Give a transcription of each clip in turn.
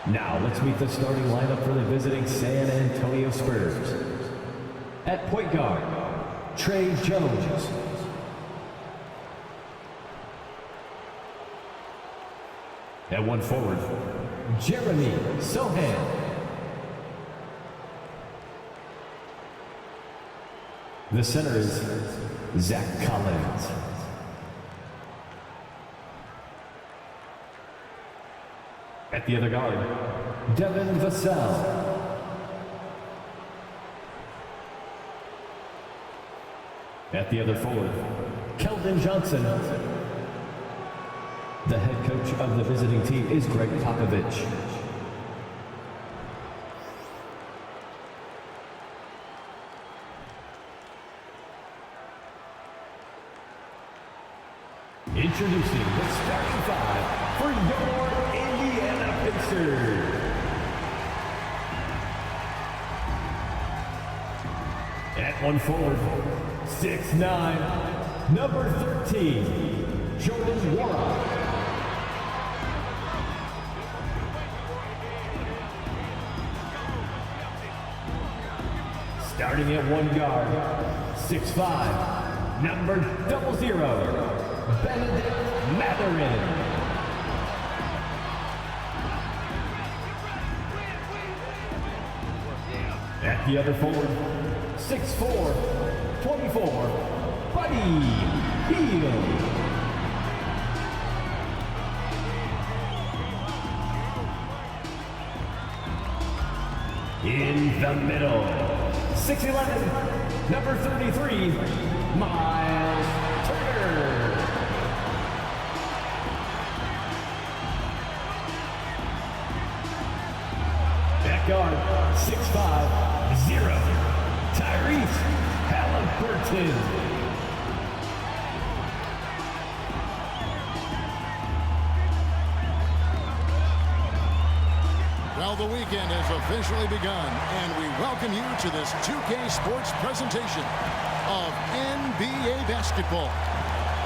Now let's meet the starting lineup for the visiting San Antonio Spurs. At point guard, Trey Jones. At one forward, Jeremy Sohan. The center is Zach Collins. At the other guard, Devin Vassell. At the other forward, Keldon Johnson. The head coach of the visiting team is Greg Popovich. Introducing the starting five for your Indiana Pacers. At one forward, 6'9", number 13, Jordan Wara. Starting at one guard, 6'5", number 00, Benedict Mathurin. At the other forward, 6'4", 24, Buddy Hield. In the middle, 6'11", number 33, Miles Turner. At guard, 6'5", 0, Tyrese Halliburton. Well, the weekend has officially begun, and we welcome you to this 2K Sports presentation of NBA basketball.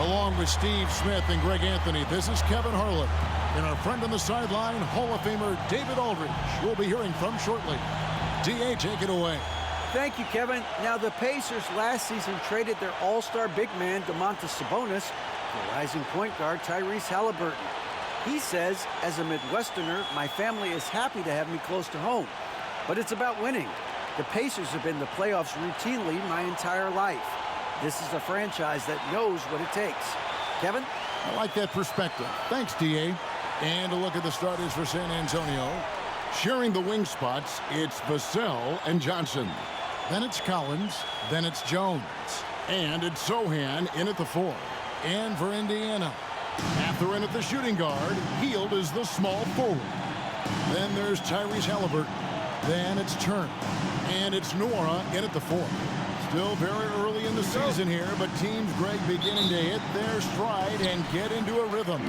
Along with Steve Smith and Greg Anthony, this is Kevin Harlan. And our friend on the sideline, Hall of Famer David Aldridge, we'll be hearing from shortly. D.A., take it away. Thank you, Kevin. Now, the Pacers last season traded their all-star big man, Domantas Sabonis, for rising point guard Tyrese Halliburton. He says, as a Midwesterner, my family is happy to have me close to home. But it's about winning. The Pacers have been in the playoffs routinely my entire life. This is a franchise that knows what it takes. Kevin? I like that perspective. Thanks, D.A. And a look at the starters for San Antonio. Sharing the wing spots, it's Vassell and Johnson. Then it's Collins. Then it's Jones. And it's Sohan in at the 4. And for Indiana, Mathurin at the shooting guard. Hield is the small forward. Then there's Tyrese Halliburton. Then it's Turner. And it's Nora in at the 4. Still very early in the season here, but teams, Greg, beginning to hit their stride and get into a rhythm.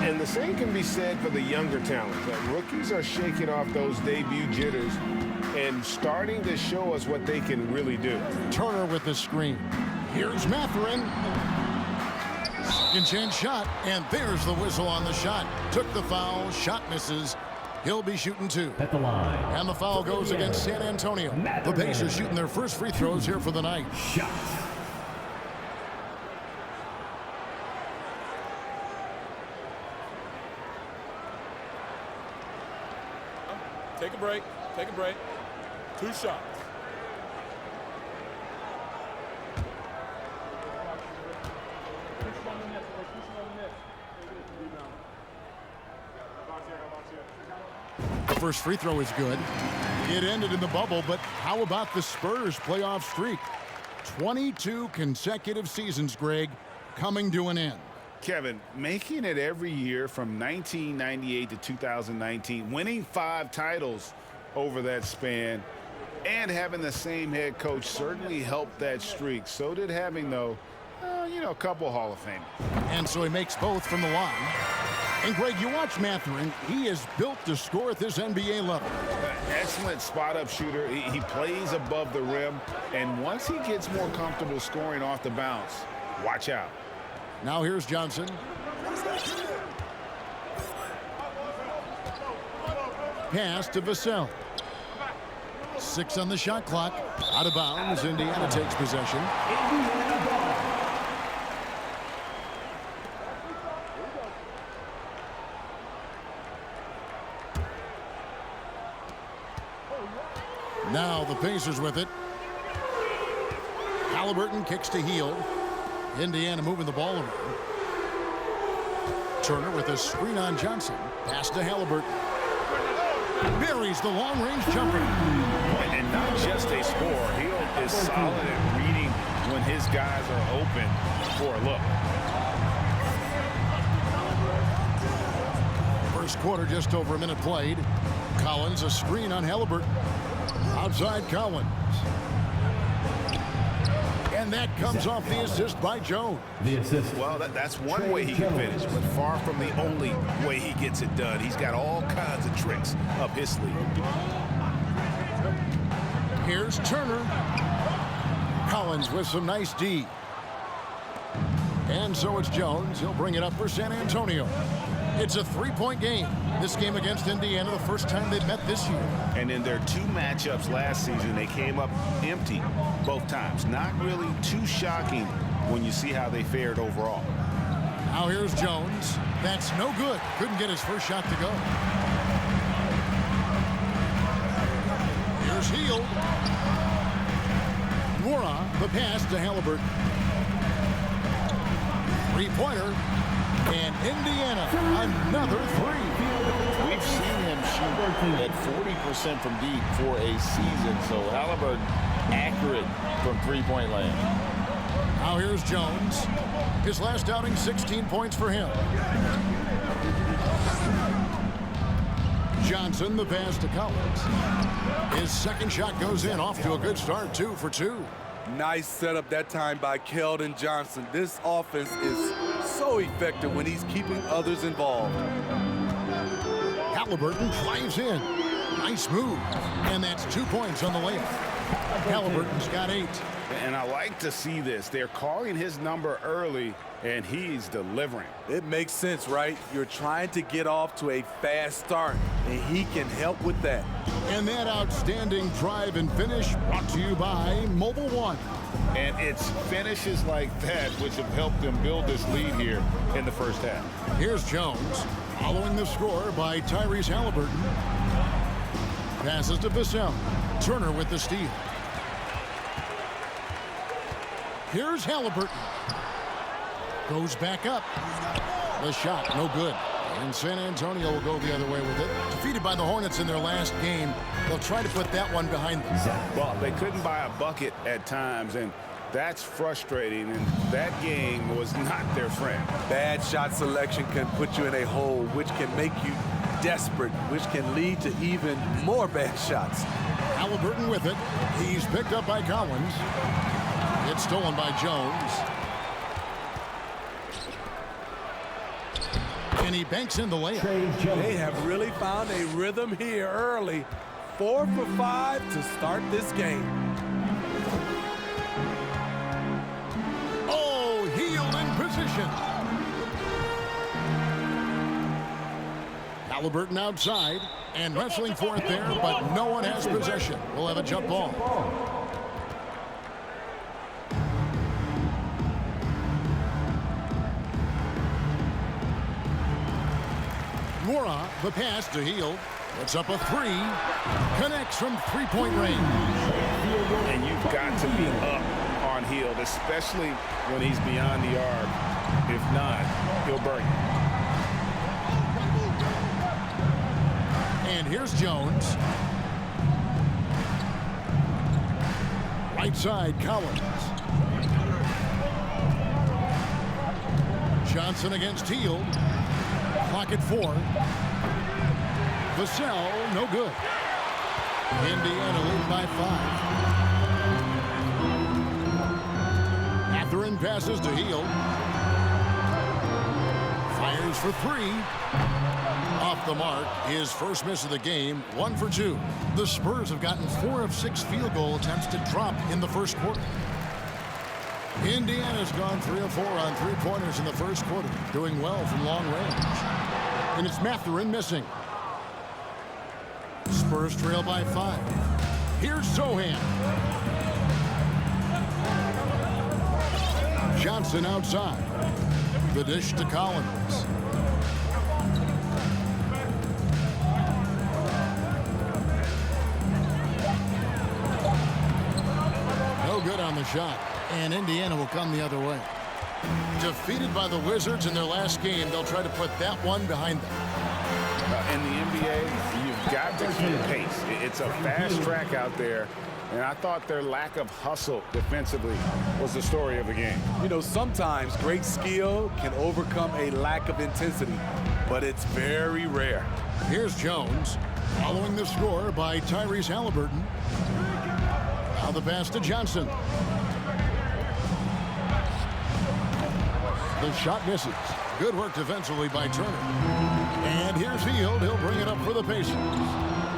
And the same can be said for the younger talent. Rookies are shaking off those debut jitters and starting to show us what they can really do. Turner with the screen. Here's Mathurin. Second chance shot, and there's the whistle on the shot. Took the foul, shot misses. He'll be shooting 2. At the line. And the foul goes against San Antonio. The Pacers shooting their first free throws here for the night. Shot. Take a break. Take a break. 2 shots. The first free throw is good. It ended in the bubble, but how about the Spurs playoff streak? 22 consecutive seasons, Greg, coming to an end. Kevin, making it every year from 1998 to 2019, winning 5 titles over that span, and having the same head coach certainly helped that streak. So did having, though, a couple Hall of Fame. And so he makes both from the line. And, Greg, you watch Mathurin. He is built to score at this NBA level. Excellent spot-up shooter. He plays above the rim. And once he gets more comfortable scoring off the bounce, watch out. Now here's Johnson. Pass to Vassell. 6 on the shot clock. Out of bounds. Indiana takes possession. Now the Pacers with it. Halliburton kicks to Hield. Indiana moving the ball around. Turner with a screen on Johnson. Pass to Halliburton. Buries the long-range jumper. And not just a scorer. Hield is solid at reading when his guys are open for a look. First quarter, just over a minute played. Collins, a screen on Halliburton. Outside Collins. And that comes off the assist by Jones. The assist. Well, that's one way he can finish, but far from the only way he gets it done. He's got all kinds of tricks up his sleeve. Here's Turner. Collins with some nice D. And so it's Jones. He'll bring it up for San Antonio. It's a 3-point game. This game against Indiana, the first time they've met this year. And in their 2 matchups last season, they came up empty both times. Not really too shocking when you see how they fared overall. Now here's Jones. That's no good. Couldn't get his first shot to go. Here's Hield. Mora, the pass to Halliburton. 3-pointer. And Indiana, another 3. We've seen him shoot at 40% from deep for a season. So Halliburton accurate from 3-point land. Now here's Jones. His last outing, 16 points for him. Johnson, the pass to Collins. His second shot goes in, off to a good start, 2 for 2. Nice setup that time by Keldon Johnson. This offense is so effective when he's keeping others involved. Halliburton drives in. Nice move. And that's 2 points on the layup. Halliburton's got 8. And I like to see this. They're calling his number early, and he's delivering. It makes sense, right? You're trying to get off to a fast start, and he can help with that. And that outstanding drive and finish brought to you by Mobile One. And it's finishes like that which have helped them build this lead here in the first half. Here's Jones, following the score by Tyrese Halliburton. Passes to Vassell. Turner with the steal. Here's Halliburton. Goes back up. The shot, no good. And San Antonio will go the other way with it. Defeated by the Hornets in their last game. They'll try to put that one behind them. Well, they couldn't buy a bucket at times, and that's frustrating. And that game was not their friend. Bad shot selection can put you in a hole, which can make you desperate, which can lead to even more bad shots. Halliburton with it. He's picked up by Collins. It's stolen by Jones. And he banks in the layup. They have really found a rhythm here early. 4 for 5 to start this game. Oh, Hield in position. Halliburton outside and wrestling for it there, but no one has possession. We'll have a jump ball. Mora, the pass to Hield. Puts up a three. Connects from three-point range. And you've got to be up on Hield, especially when he's beyond the arc. If not, he'll burn you. And here's Jones. Right side, Collins. Johnson against Hield. Clock at 4. Vassell, no good. Indiana lead by 5. Mathurin passes to Hield. Fires for 3. Off the mark, his first miss of the game, 1 for 2. The Spurs have gotten 4 of 6 field goal attempts to drop in the first quarter. Indiana's gone 3 of 4 on three-pointers in the first quarter, doing well from long range. And it's Mathurin missing. Spurs trail by 5. Here's Sohan. Johnson outside. The dish to Collins. No good on the shot. And Indiana will come the other way. Defeated by the Wizards in their last game, they'll try to put that one behind them. In the NBA, you've got to keep pace. It's a fast track out there, and I thought their lack of hustle defensively was the story of the game. You know, sometimes great skill can overcome a lack of intensity, but it's very rare. Here's Jones, following the score by Tyrese Halliburton. Now the pass to Johnson. The shot misses. Good work defensively by Turner. And here's Hield. He'll bring it up for the Pacers.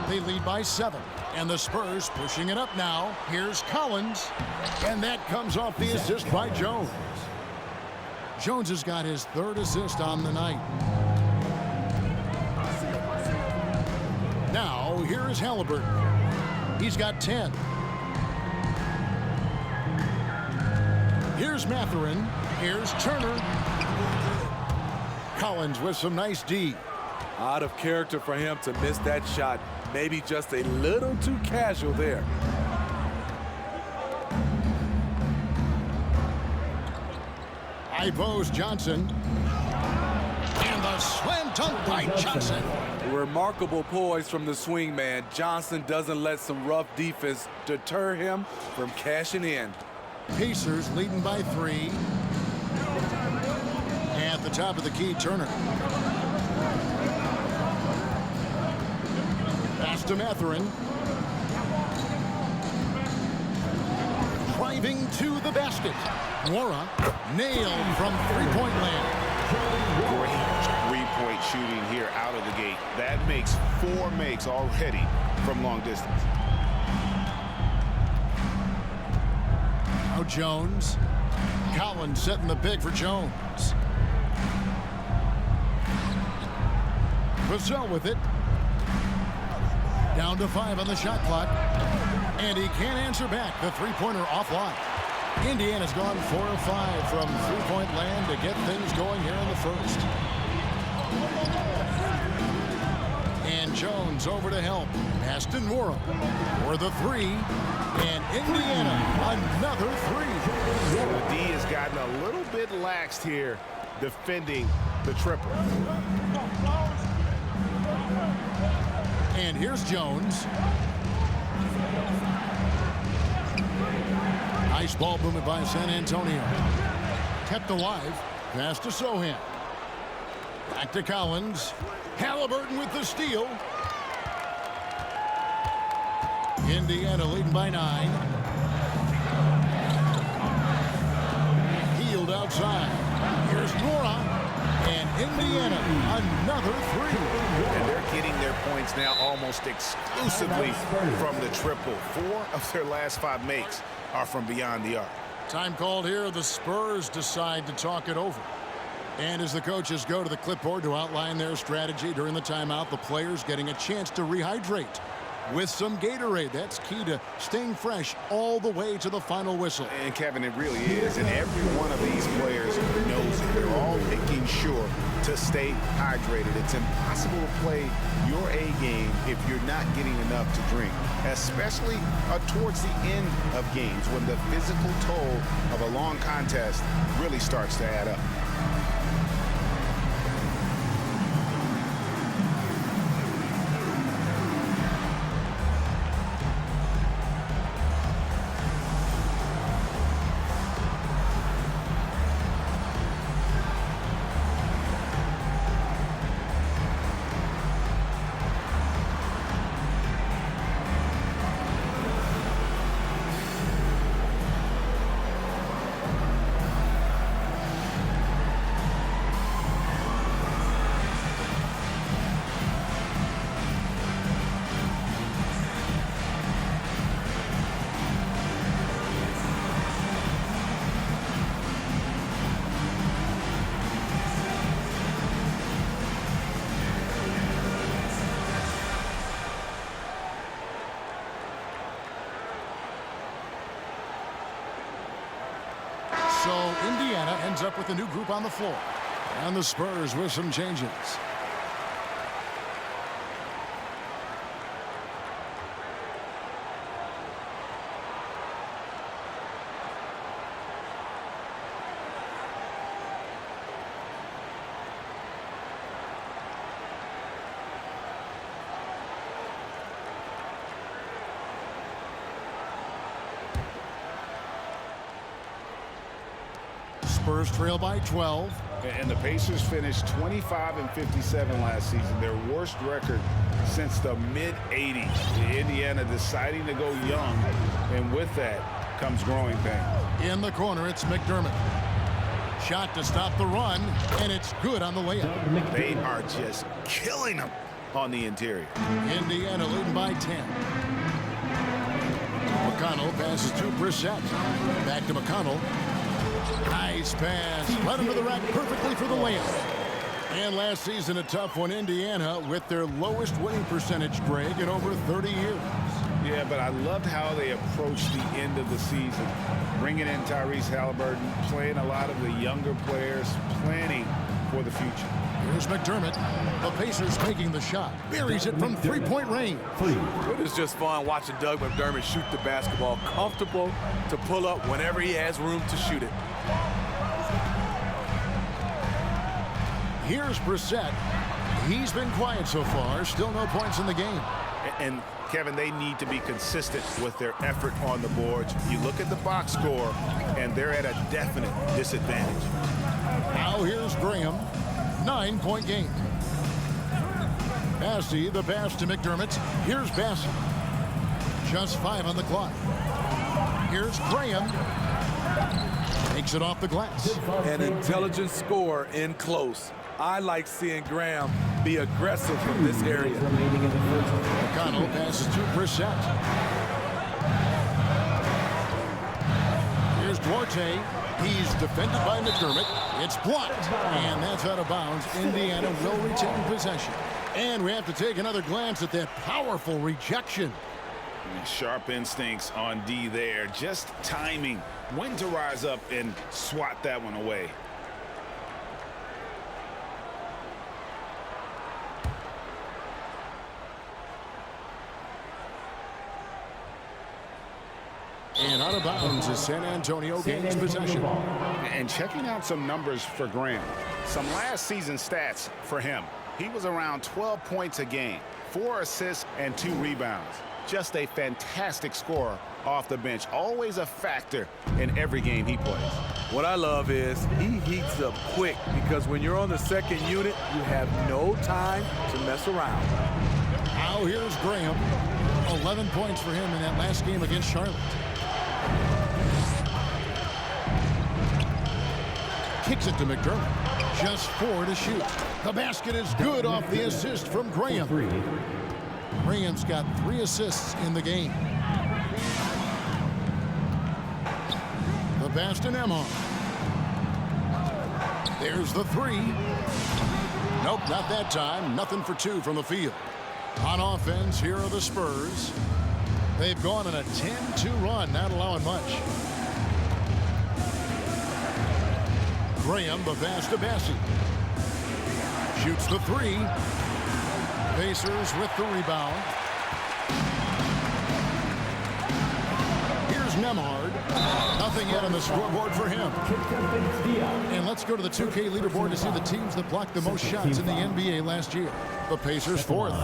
They lead by 7. And the Spurs pushing it up now. Here's Collins. And that comes off the assist by Jones. Jones has got his 3rd assist on the night. Now, here is Halliburton. He's got 10. Here's Mathurin. Here's Turner. Collins with some nice D. Out of character for him to miss that shot. Maybe just a little too casual there. High post Johnson. And the slam dunk by Johnson. Remarkable poise from the swing man. Johnson doesn't let some rough defense deter him from cashing in. Pacers leading by 3. At the top of the key, Turner. Pass to Mathurin. Driving to the basket. Mora nailed from three-point land. Great three-point shooting here out of the gate. That makes 4 makes already from long distance. Now Jones. Collins setting the pick for Jones. Vassell with it. Down to 5 on the shot clock. And he can't answer back. The three-pointer offline. Indiana's gone 4 of 5 from three-point land to get things going here in the first. And Jones over to help. Pass to Nora for the 3. And Indiana, another 3. The D has gotten a little bit laxed here defending the triple. And here's Jones. Nice ball movement by San Antonio. Kept alive. Pass to Sohan. Back to Collins. Halliburton with the steal. Indiana leading by 9. Hield outside. Here's Nora. And Indiana, another 3. And they're getting their points now almost exclusively from the triple. 4 of their last 5 makes are from beyond the arc. Time called here. The Spurs decide to talk it over. And as the coaches go to the clipboard to outline their strategy during the timeout, the players getting a chance to rehydrate. with some Gatorade. That's key to staying fresh all the way to the final whistle. And Kevin, it really is. And every one of these players knows it. They're all making sure to stay hydrated. It's impossible to play your A game if you're not getting enough to drink, especially towards the end of games when the physical toll of a long contest really starts to add up. So Indiana ends up with a new group on the floor. And the Spurs with some changes. Spurs trail by 12. And the Pacers finished 25-57 last season, their worst record since the mid-'80s. Indiana deciding to go young, and with that comes growing pains. In the corner, it's McDermott. Shot to stop the run, and it's good on the layup. They are just killing them on the interior. Indiana leading by 10. McConnell passes to Brissett. Back to McConnell. Nice pass. Led him to the rack perfectly for the layup. And last season, a tough one. Indiana with their lowest winning percentage, Greg, in over 30 years. Yeah, but I loved how they approached the end of the season. Bringing in Tyrese Halliburton, playing a lot of the younger players, planning for the future. Here's McDermott. The Pacers taking the shot. Buries it from three-point range. It is just fun watching Doug McDermott shoot the basketball. Comfortable to pull up whenever he has room to shoot it. Here's Brissett. He's been quiet so far. Still no points in the game. And Kevin, they need to be consistent with their effort on the boards. You look at the box score, and they're at a definite disadvantage. Now here's Graham. 9-point game. Bassey, the pass to McDermott. Here's Bassey. Just 5 on the clock. Here's Graham. Takes it off the glass. An intelligent scorer in close. I like seeing Graham be aggressive from this area. McConnell passes to Brissett. Here's Duarte. He's defended by McDermott. It's blocked. And that's out of bounds. Indiana will retain possession. And we have to take another glance at that powerful rejection. Sharp instincts on D there. Just timing when to rise up and swat that one away. And out of bounds as San Antonio gains possession. And checking out some numbers for Graham. Some last season stats for him. He was around 12 points a game, 4 assists, and 2 rebounds. Just a fantastic scorer off the bench. Always a factor in every game he plays. What I love is he heats up quick because when you're on the second unit, you have no time to mess around. Now here's Graham. 11 points for him in that last game against Charlotte. Kicks it to McDermott. Just 4 to shoot. The basket is good off the assist from Graham. Graham's got 3 assists in the game. The pass to Nemhard. There's the 3. Nope, not that time. Nothing for 2 from the field. On offense, here are the Spurs. They've gone on a 10-2 run, not allowing much. Graham, the pass to Bassey. Shoots the three. Pacers with the rebound. Here's Nembhard. Nothing yet on the scoreboard for him. And let's go to the 2K leaderboard to see the teams that blocked the most shots in the NBA last year. The Pacers fourth.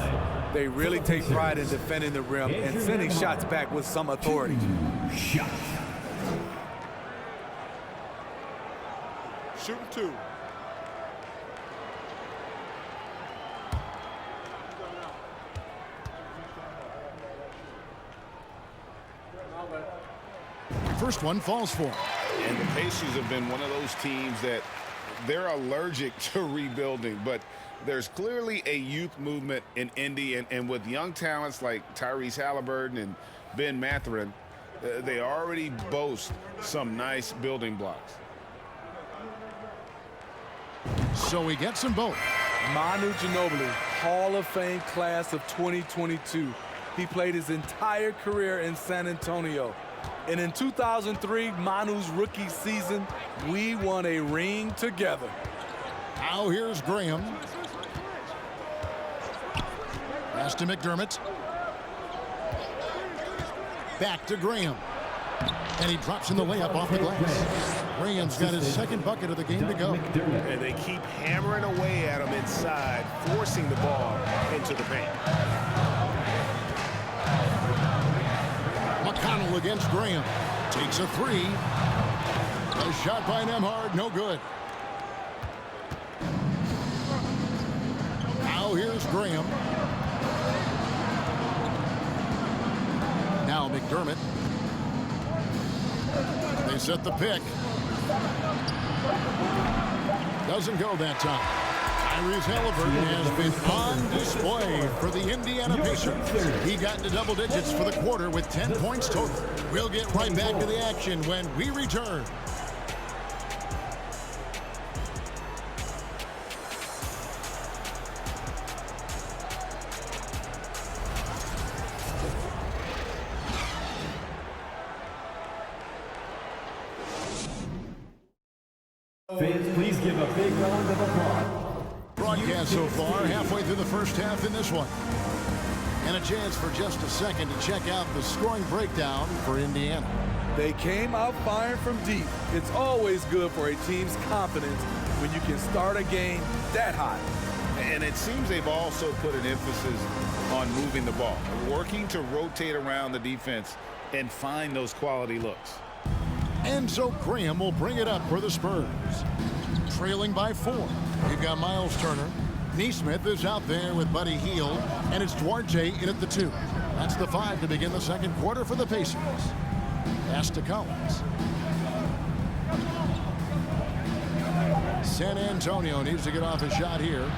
They really take pride in defending the rim and sending shots back with some authority. Shot. Shooting two. First one falls for him. And the Pacers have been one of those teams that they're allergic to rebuilding, but there's clearly a youth movement in Indy, and with young talents like Tyrese Halliburton and Ben Mathurin, they already boast some nice building blocks. So he gets them both. Manu Ginobili, Hall of Fame class of 2022. He played his entire career in San Antonio. And in 2003, Manu's rookie season, we won a ring together. Now here's Graham. Pass to McDermott. Back to Graham. And he drops in the layup off the glass. Graham's got his second bucket of the game to go. And they keep hammering away at him inside, forcing the ball into the paint. McConnell against Graham. Takes a three. A shot by Nembhard, no good. Now here's Graham. Now McDermott. They set the pick. Doesn't go that time. Tyrese Halliburton has been on display for the Indiana Pacers. He got into double digits for the quarter with 10 points total. We'll get right back to the action when we return. Fans, please give a big round of applause. Broadcast so far, halfway through the first half in this one. And a chance for just a second to check out the scoring breakdown for Indiana. They came out firing from deep. It's always good for a team's confidence when you can start a game that hot. And it seems they've also put an emphasis on moving the ball, working to rotate around the defense and find those quality looks. And so Graham will bring it up for the Spurs. Trailing by 4. You've got Miles Turner. Neesmith is out there with Buddy Hield. And it's Duarte in at the 2. That's the 5 to begin the second quarter for the Pacers. Pass to Collins. San Antonio needs to get off a shot here.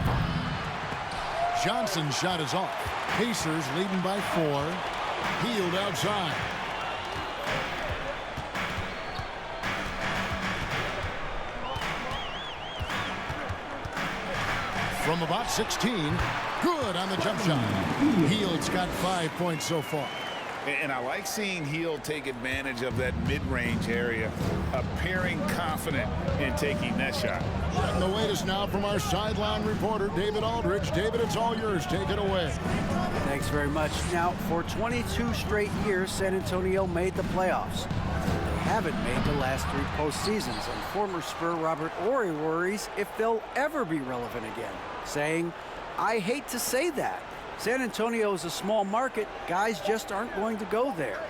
Johnson's shot is off. Pacers leading by 4. Hield outside. From about 16, good on the jump shot. Hield's got 5 points so far. And I like seeing Hield take advantage of that mid-range area, appearing confident in taking that shot. And the latest now from our sideline reporter, David Aldridge. David, it's all yours. Take it away. Thanks very much. Now, for 22 straight years, San Antonio made the playoffs. They haven't made the last 3 postseasons, and former Spur Robert Horry worries if they'll ever be relevant again, saying, "I hate to say that. San Antonio is a small market. Guys just aren't going to go there."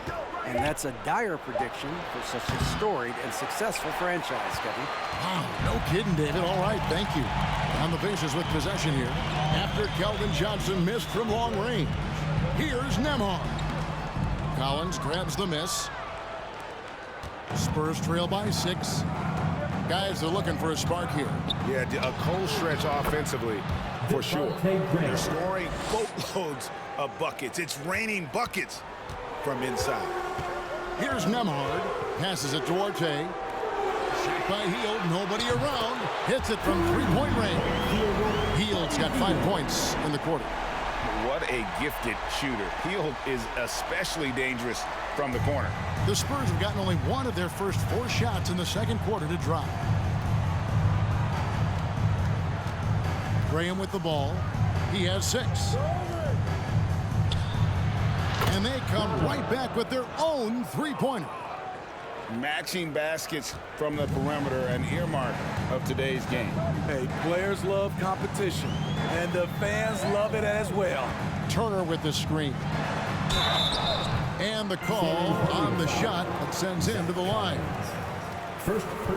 And that's a dire prediction for such a storied and successful franchise, Kevin. Wow, no kidding, David. All right, thank you. On the Pacers with possession here. After Keldon Johnson missed from long range. Here's Nembhard. Collins grabs the miss. Spurs trail by 6. Guys are looking for a spark here. Yeah, a cold stretch offensively, for sure. They're scoring boatloads of buckets. It's raining buckets from inside. Here's Nembhard. Passes it to Duarte. Shot by Hield. Nobody around. Hits it from 3-point range. Hield's got 5 points in the quarter. What a gifted shooter. Hield is especially dangerous from the corner. The Spurs have gotten only one of their first 4 shots in the second quarter to drop. Graham with the ball. He has 6. And they come right back with their own three-pointer. Matching baskets from the perimeter, an earmark of today's game. Hey, players love competition, and the fans love it as well. Turner with the screen. And the call on the shot that sends him to the line.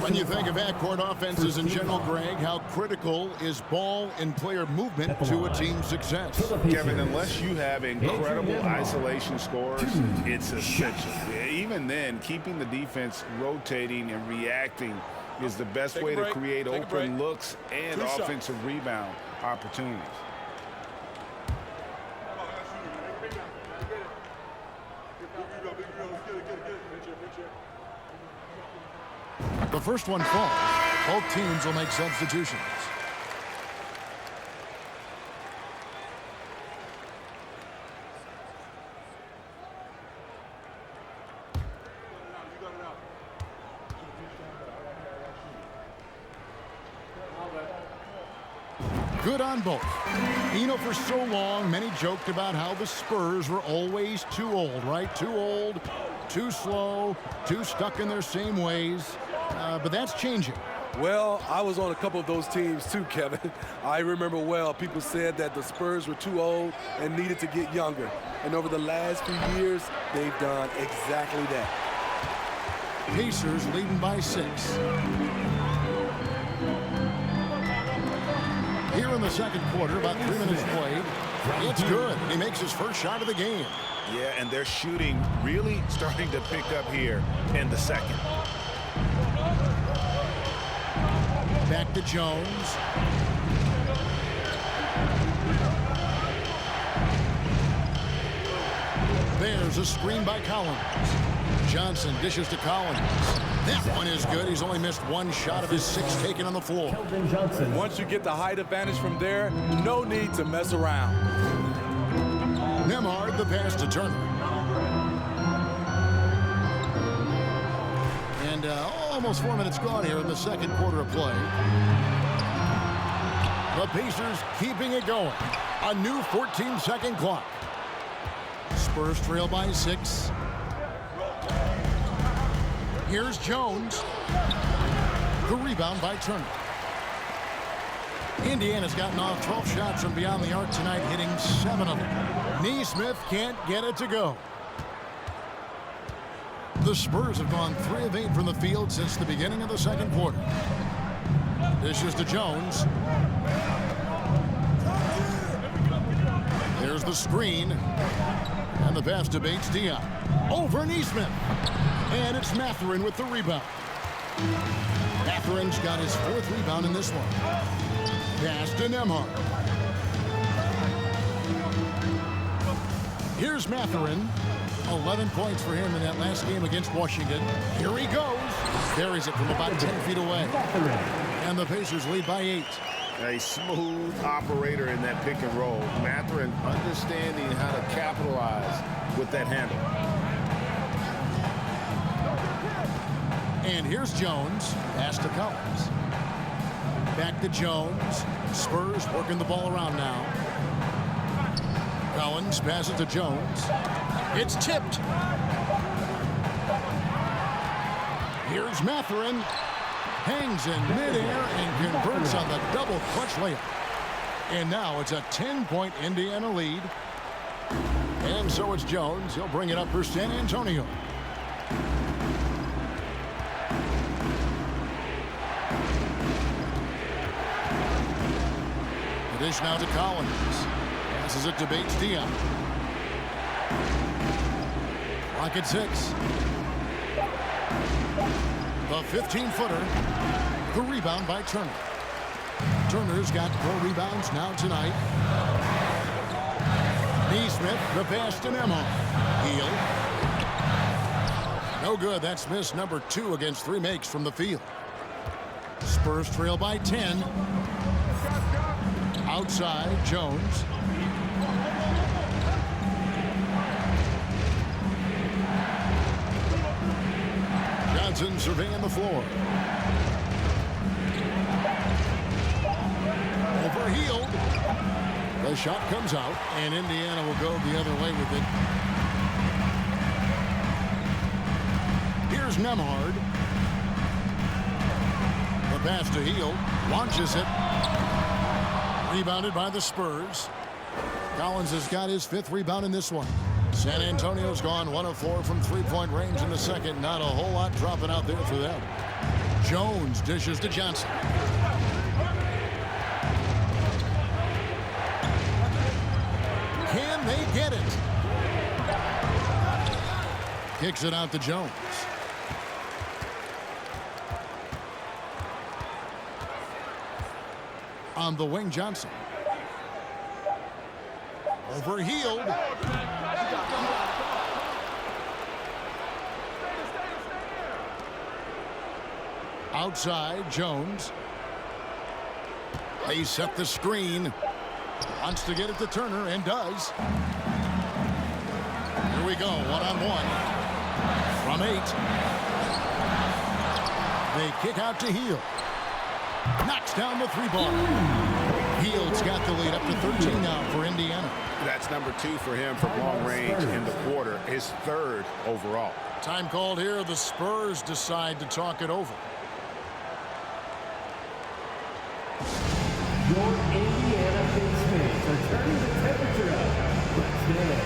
When you think of backcourt offenses in general, Greg, how critical is ball and player movement to a team's success? Kevin, unless you have incredible isolation scores, it's essential. Even then, keeping the defense rotating and reacting is the best way to create open looks and offensive rebound opportunities. The first one falls. Both teams will make substitutions. Good on both. You know, for so long, many joked about how the Spurs were always too old, right? Too old, too slow, too stuck in their same ways. But that's changing. Well, I was on a couple of those teams too, Kevin. I remember well, people said that the Spurs were too old and needed to get younger. And over the last few years, they've done exactly that. Pacers leading by 6. Here in the second quarter, about 3 minutes played. It's good. He makes his first shot of the game. Yeah, and their shooting really starting to pick up here in the second. Back to Jones. There's a screen by Collins. Johnson dishes to Collins. That one is good. He's only missed 1 shot of his 6 taken on the floor. Once you get the height advantage from there, no need to mess around. Nembhard the pass to Turner. And almost 4 minutes gone here in the second quarter of play. The Pacers keeping it going. A new 14-second clock. Spurs trail by 6. Here's Jones. The rebound by Turner. Indiana's gotten off 12 shots from beyond the arc tonight, hitting 7 of them. Nesmith can't get it to go. The Spurs have gone 3 of 8 from the field since the beginning of the second quarter. Dishes to Jones. There's the screen. And the pass to Bates Diop. Over Nesmith. And it's Mathurin with the rebound. Mathurin's got his 4th rebound in this one. Pass to Nembhard. Here's Mathurin. 11 points for him in that last game against Washington. Here he goes. Buries it from about 10 feet away. And the Pacers lead by 8. A smooth operator in that pick and roll. Mathurin understanding how to capitalize with that handle. And here's Jones. Pass to Collins. Back to Jones. Spurs working the ball around now. Collins passes to Jones. It's tipped. Here's Mathurin. Hangs in midair and converts on the double clutch layup. And now it's a 10-point Indiana lead. And so it's Jones. He'll bring it up for San Antonio. The dish now to Collins. Passes it to Bates Diop. Clock at 6. The 15-footer. The rebound by Turner. Turner's got 4 rebounds now tonight. Nesmith, the pass to Nembhard. Heel. No good. That's miss number 2 against 3 makes from the field. Spurs trail by 10. Outside, Jones. Johnson surveying the floor. Overhealed. The shot comes out, and Indiana will go the other way with it. Here's Nemhard. The pass to Hield. Launches it. Rebounded by the Spurs. Collins has got his 5th rebound in this one. San Antonio's gone 1 of 4 from three-point range in the second. Not a whole lot dropping out there for them. Jones dishes to Johnson. Can they get it? Kicks it out to Jones. On the wing, Johnson. Overhealed. Outside, Jones. They set the screen. Wants to get it to Turner, and does. Here we go, one-on-one. From 8. They kick out to Hield. Knocks down the 3-ball. Hield's got the lead up to 13 now for Indiana. That's number 2 for him from long range in the quarter. His 3rd overall. Time called here. The Spurs decide to talk it over. Your Indiana fans are turning the temperature up. Let's dance.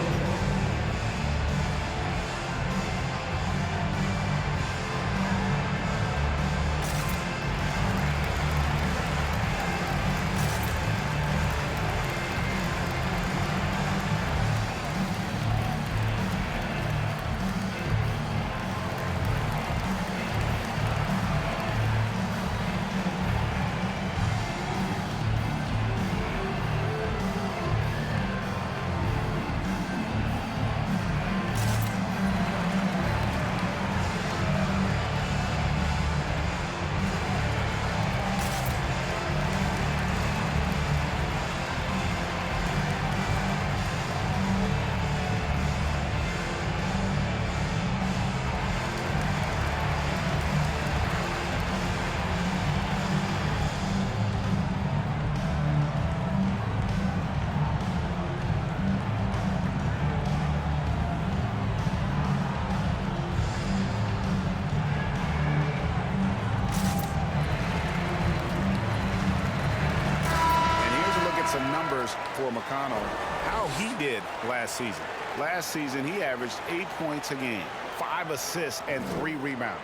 For McConnell, how he did last season. Last season, he averaged 8 points a game, 5 assists, and 3 rebounds.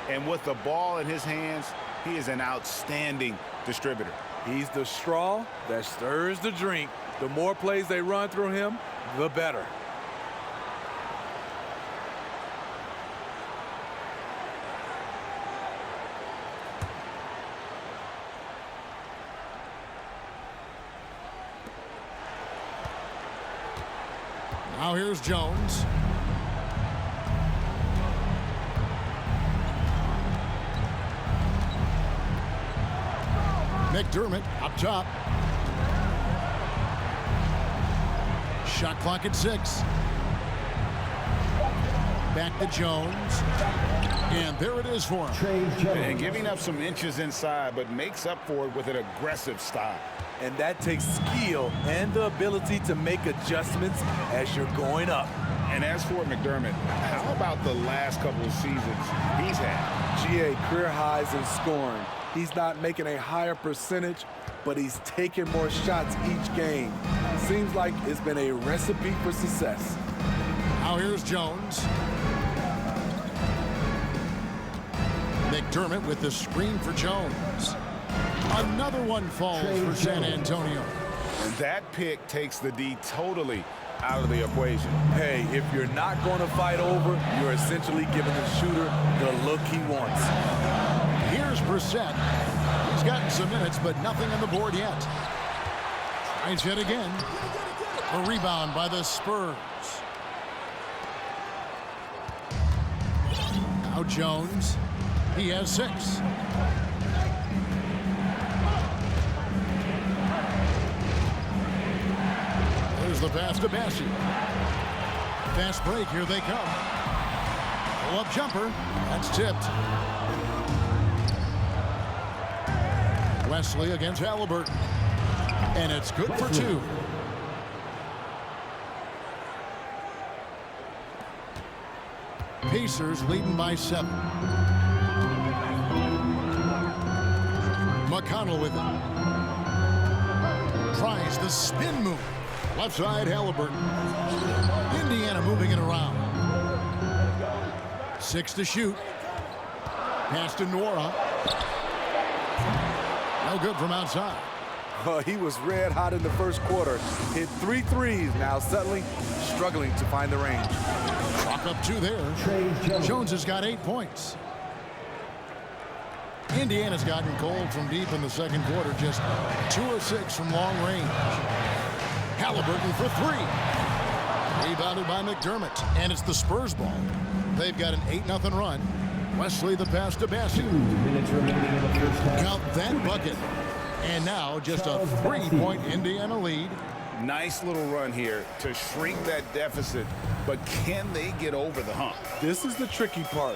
And with the ball in his hands, he is an outstanding distributor. He's the straw that stirs the drink. The more plays they run through him, the better. Now here's Jones. McDermott up top. Shot clock at 6. Back to Jones. And there it is for him. And giving up some inches inside, but makes up for it with an aggressive style. And that takes skill and the ability to make adjustments as you're going up. And as for McDermott, how about the last couple of seasons he's had? GA career highs in scoring. He's not making a higher percentage, but he's taking more shots each game. Seems like it's been a recipe for success. Now here's Jones. McDermott with the screen for Jones. Another one falls for San Antonio. And that pick takes the D totally out of the equation. Hey, if you're not going to fight over, you're essentially giving the shooter the look he wants. Here's Brissett. He's gotten some minutes, but nothing on the board yet. Tries yet again. A rebound by the Spurs. Now Jones. He has 6. There's the pass to Bassi. Fast break, here they come. Pull-up jumper. That's tipped. Wesley against Halliburton. And it's good for two. Pacers leading by 7. McConnell with it. Tries the spin move. Left side, Halliburton. Indiana moving it around. 6 to shoot. Pass to Nora. No good from outside. He was red hot in the first quarter. Hit 3 threes. Now suddenly struggling to find the range. Clock up 2 there. Jones has got 8 points. Indiana's gotten cold from deep in the second quarter. Just 2 of 6 from long range. Halliburton for 3. Rebounded by McDermott. And it's the Spurs ball. They've got an 8-0 run. Wesley the pass to Bassi. 2 minutes remaining in the first half. Count that bucket. And now just a 3-point Indiana lead. Nice little run here to shrink that deficit, but can they get over the hump? This is the tricky part.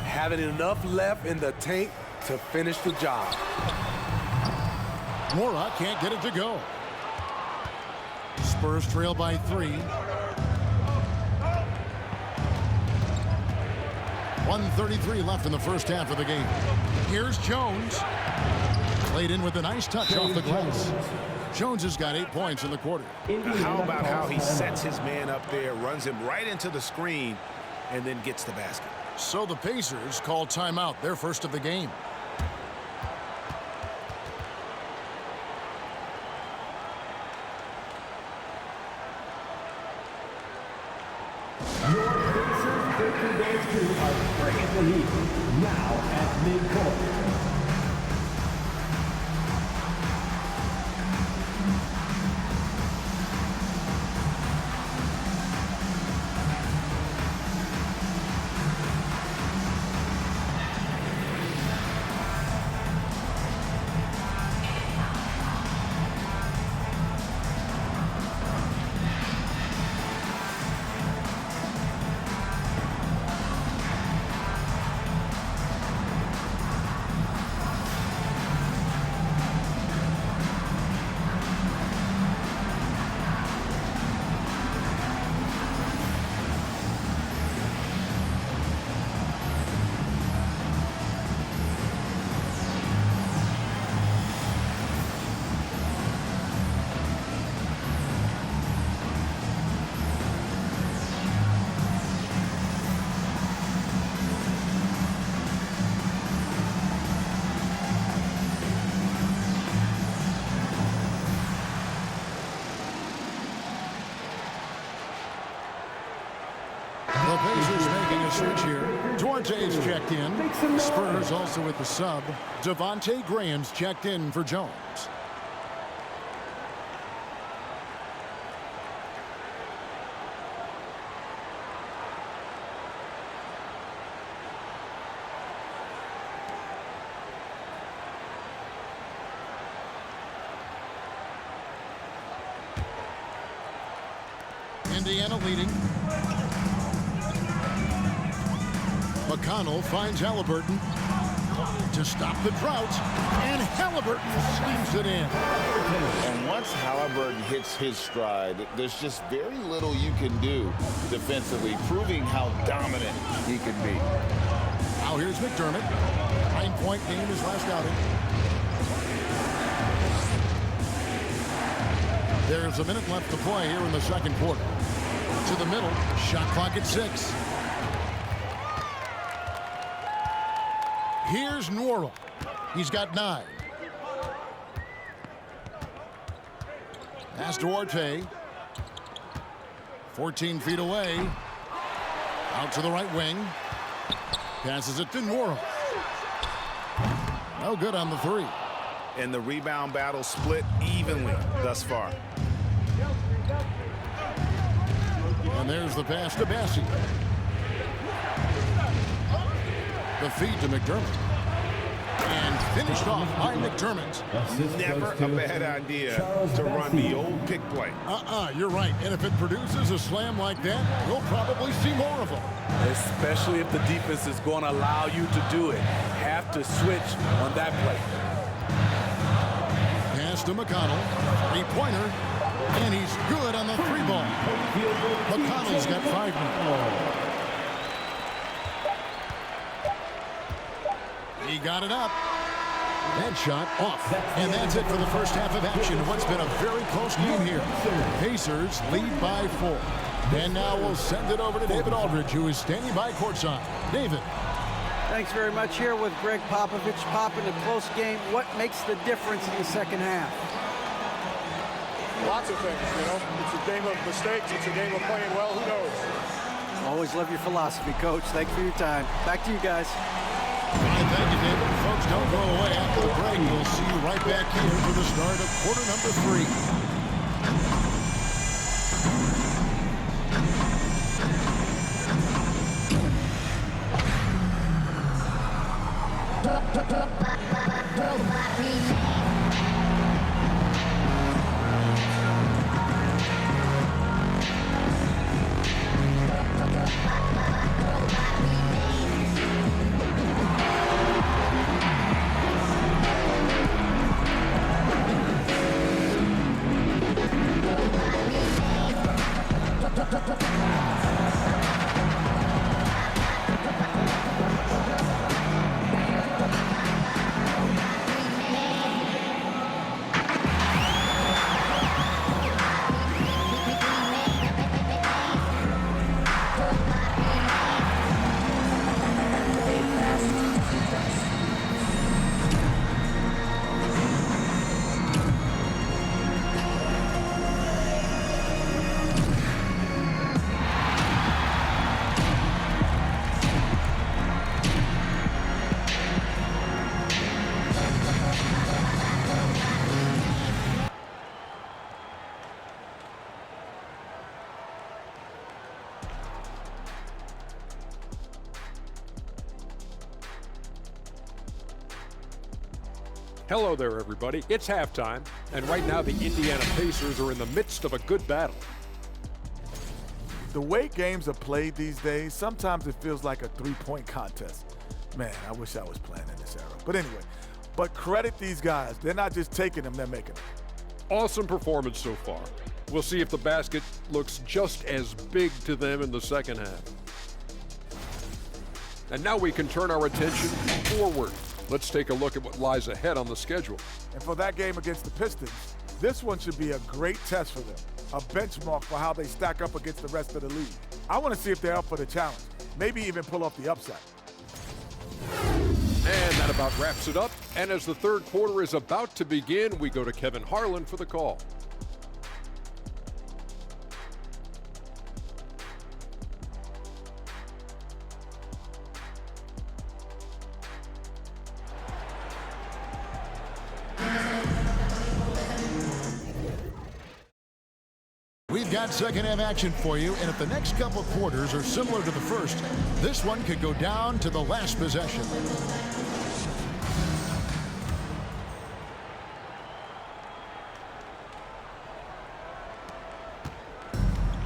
Having enough left in the tank to finish the job. Nora can't get it to go. Spurs trail by 3. 1:33 left in the first half of the game. Here's Jones. Played in with a nice touch off the glass. Jones has got 8 points in the quarter. How about how he sets his man up there, runs him right into the screen, and then gets the basket. So the Pacers call timeout, their first of the game. Your Pacers 50 days crew are bringing the heat now at midcourt. The Pacers making a switch here. Duarte's checked in. Spurs also with the sub. Devontae Graham's checked in for Jones. Indiana leading. McConnell finds Halliburton to stop the drought, and Halliburton slams it in. And once Halliburton hits his stride, there's just very little you can do defensively, proving how dominant he can be. Now here's McDermott. 9-point game his last outing. There's a minute left to play here in the second quarter. To the middle, shot clock at 6. Here's Nora. He's got 9. Pass Duarte. 14 feet away. Out to the right wing. Passes it to Nora. No good on the 3. And the rebound battle split evenly thus far. And there's the pass to Bassi. The feed to McDermott. And Finished off by McDermott. Never a bad idea to run the old pick play. You're right. And if it produces a slam like that, we'll probably see more of them. Especially if the defense is going to allow you to do it. Have to switch on that play. Pass to McConnell. Three-pointer. And he's good on the three ball. McConnell's got 5 now. He got it up. That shot off. And that's it for the first half of action. What's been a very close game here. Pacers lead by 4. And now we'll send it over to David Aldridge, who is standing by courtside. David. Thanks very much. Here with Greg Popovich. Pop, in a close game, what makes the difference in the second half? Lots of things, you know. It's a game of mistakes. It's a game of playing well. Who knows? Always love your philosophy, Coach. Thanks for your time. Back to you guys. Thank you, David. Folks, don't go away. After the break, we'll see you right back here for the start of quarter number 3. Hello there, everybody. It's halftime, and right now the Indiana Pacers are in the midst of a good battle. The way games are played these days, sometimes it feels like a three-point contest. Man, I wish I was playing in this era. But anyway, but credit these guys. They're not just taking them, they're making them. Awesome performance so far. We'll see if the basket looks just as big to them in the second half. And now we can turn our attention forward. Let's take a look at what lies ahead on the schedule. And for that game against the Pistons, this one should be a great test for them, a benchmark for how they stack up against the rest of the league. I want to see if they're up for the challenge, maybe even pull off the upset. And that about wraps it up. And as the third quarter is about to begin, we go to Kevin Harlan for the call. We've got second half action for you, and if the next couple quarters are similar to the first, this one could go down to the last possession.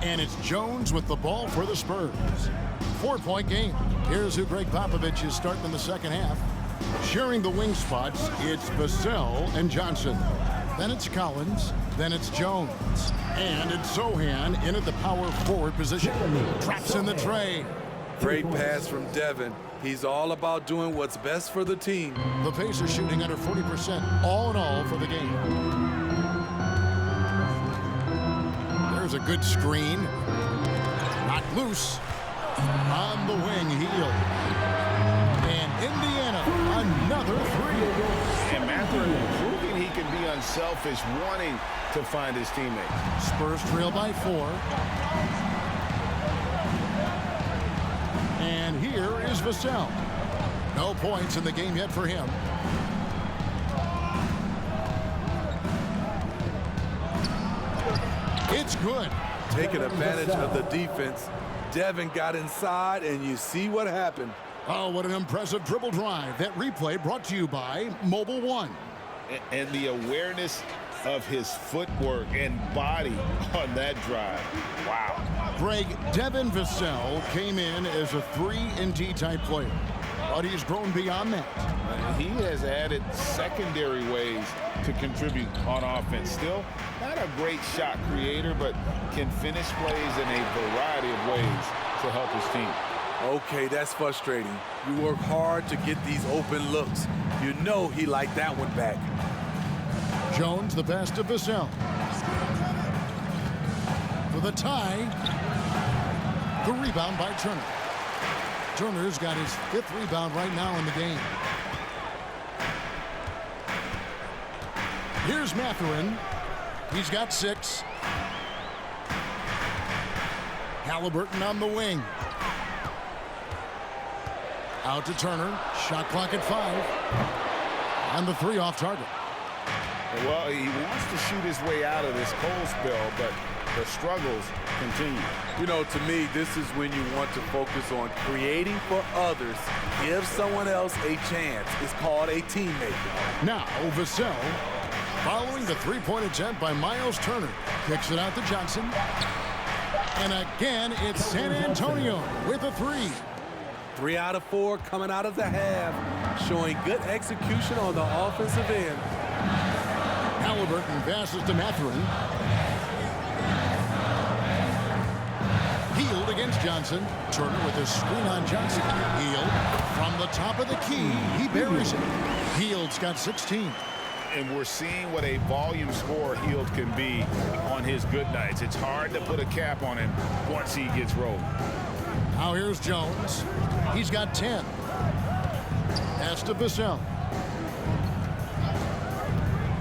And it's Jones with the ball for the Spurs. 4-point game. Here's who Greg Popovich is starting in the second half. Sharing the wing spots, it's Vassell and Johnson. Then it's Collins. Then it's Jones. And it's Sohan in at the power forward position. Traps in the tray. Great pass from Devin. He's all about doing what's best for the team. The Pacers shooting under 40% all in all for the game. There's a good screen. Not loose. On the wing, heel. And Indiana, another three. And Mathurin proving he can be unselfish, wanting to find his teammates. Spurs trail by 4. And here is Vassell. No points in the game yet for him. It's good. Taking advantage of the defense. Devin got inside, and you see what happened. Oh, what an impressive dribble drive. That replay brought to you by Mobile One. And the awareness of his footwork and body on that drive. Wow. Greg, Devin Vassell came in as a 3-and-D type player, but he's grown beyond that. He has added secondary ways to contribute on offense. Still not a great shot creator, but can finish plays in a variety of ways to help his team. Okay, that's frustrating. You work hard to get these open looks. You know he liked that one back. Jones, the pass to Vassell. For the tie. The rebound by Turner. Turner's got his 5th rebound right now in the game. Here's Mathurin. He's got 6. Halliburton on the wing. Out to Turner. Shot clock at 5. And the 3 off target. Well, he wants to shoot his way out of this cold spell, but the struggles continue. You know, to me, this is when you want to focus on creating for others. Give someone else a chance. It's called a teammate. Now, Vassell, following the 3-point attempt by Miles Turner, kicks it out to Johnson. And again, it's San Antonio with a 3. 3 out of 4 coming out of the half, showing good execution on the offensive end. Halliburton passes to Mathurin. Healed against Johnson. Turner with a screen on Johnson. Healed from the top of the key. He buries it. Healed's got 16. And we're seeing what a volume scorer Hield can be on his good nights. It's hard to put a cap on him once he gets rolling. Now here's Jones. He's got 10. Pass to Vassell.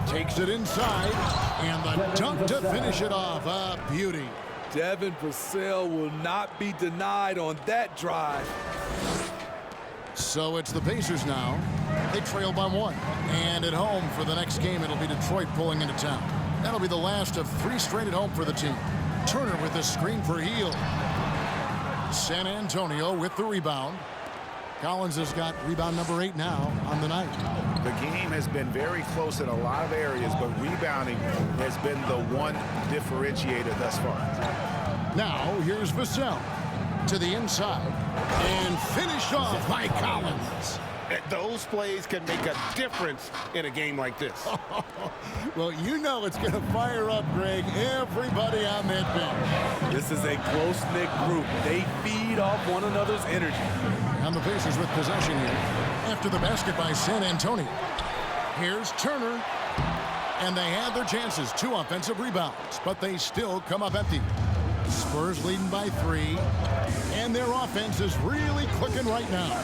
Takes it inside, and the dunk to finish it off. A beauty. Devin Vassell will not be denied on that drive. So it's the Pacers now. They trail by 1. And at home for the next game, it'll be Detroit pulling into town. That'll be the last of 3 straight at home for the team. Turner with the screen for Hield. San Antonio with the rebound. Collins has got rebound number 8 now on the night. The game has been very close in a lot of areas, but rebounding has been the one differentiator thus far. Now, here's Vassell to the inside and finished off by Collins. Those plays can make a difference in a game like this. Well, you know it's going to fire up, Greg, everybody on that bench. This is a close-knit group. They feed off one another's energy. And the Pacers with possession here after the basket by San Antonio. Here's Turner. And they have their chances. 2 offensive rebounds, but they still come up empty. Spurs leading by 3. And their offense is really clicking right now.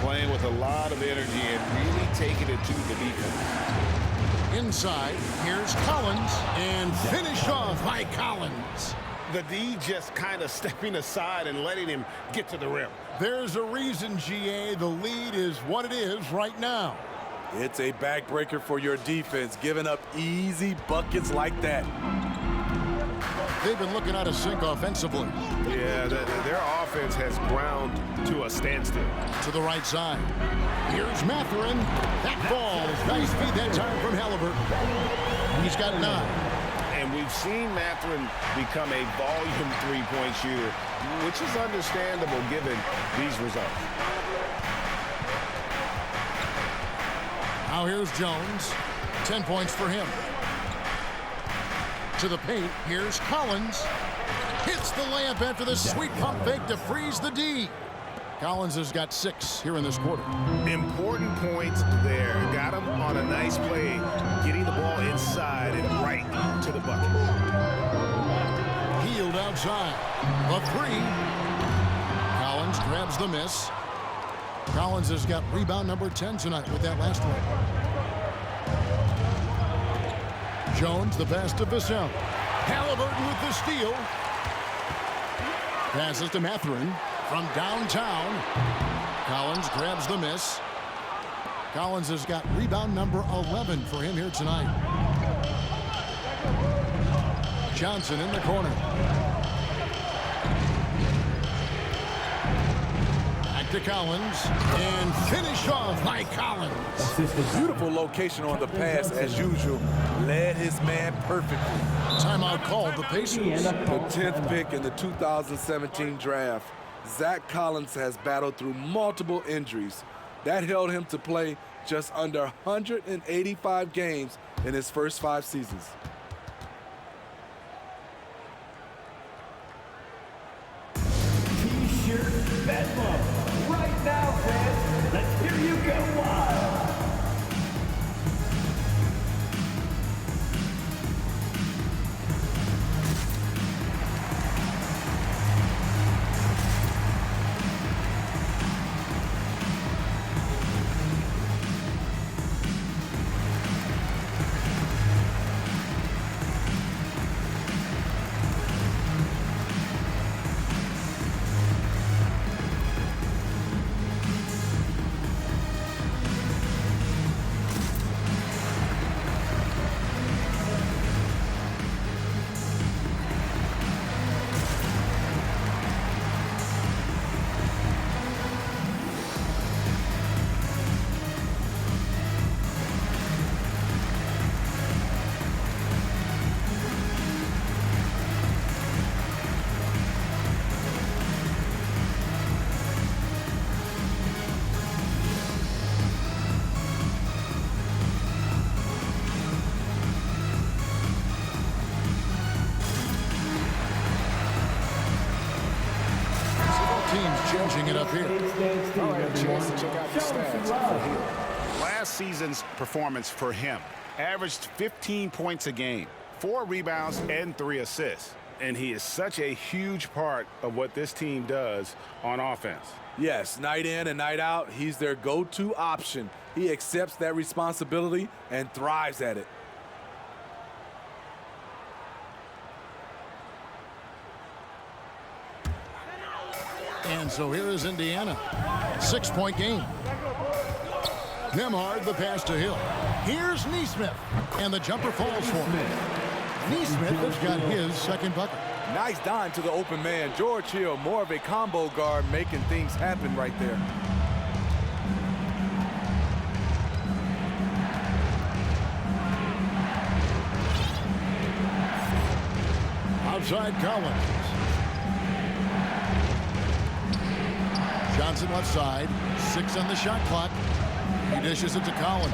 Playing with a lot of energy and really taking it to the defense. Inside, here's Collins, and finished off by Collins. The D just kind of stepping aside and letting him get to the rim. There's a reason, GA, the lead is what it is right now. It's a backbreaker for your defense, giving up easy buckets like that. They've been looking out of sync offensively. Yeah, their offense has ground to a standstill. To the right side. Here's Mathurin. That falls. Nice feed that time from Halliburton. He's got 9. And we've seen Mathurin become a volume 3-point shooter, which is understandable given these results. Now here's Jones. 10 points for him. To the paint, here's Collins. Hits the layup after the sweet pump fake to freeze the D. Collins has got 6 here in this quarter. Important points there. Got him on a nice play, getting the ball inside and right to the bucket. Hield outside. The 3. Collins grabs the miss. Collins has got rebound number 10 tonight with that last one. Jones, the pass to Vassell. Halliburton with the steal. Passes to Mathurin from downtown. Collins grabs the miss. Collins has got rebound number 11 for him here tonight. Johnson in the corner. Back to Collins. And finished off by Collins. Beautiful location on the pass, as usual. Led his man perfectly. Timeout called the Pacers. The 10th pick in the 2017 draft. Zach Collins has battled through multiple injuries. That held him to play just under 185 games in his first 5 seasons. T-shirt bedlam. Right now, fans. Let's hear you go wild. Changing it up here. All right, a chance to check out the stats for him. Last season's performance for him averaged 15 points a game, 4 rebounds, and 3 assists. And he is such a huge part of what this team does on offense. Yes, night in and night out, he's their go-to option. He accepts that responsibility and thrives at it. And so here is Indiana. 6-point game. Nembhard, the pass to Hill. Here's Nesmith. And the jumper falls for him. Nesmith has got his second bucket. Nice dime to the open man. George Hill, more of a combo guard, making things happen right there. Outside Collins. Johnson left side. 6 on the shot clock. He dishes it to Collins.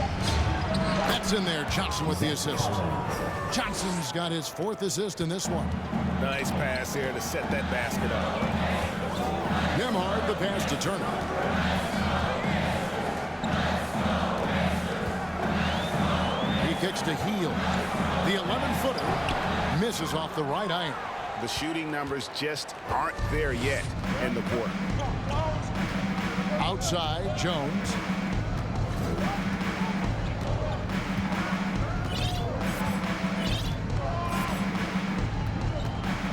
That's in there. Johnson with the assist. Johnson's got his 4th assist in this one. Nice pass here to set that basket up. Nembhard, the pass to Turner. He kicks to Heel. The 11-footer misses off the right iron. The shooting numbers just aren't there yet in the quarter. Outside, Jones.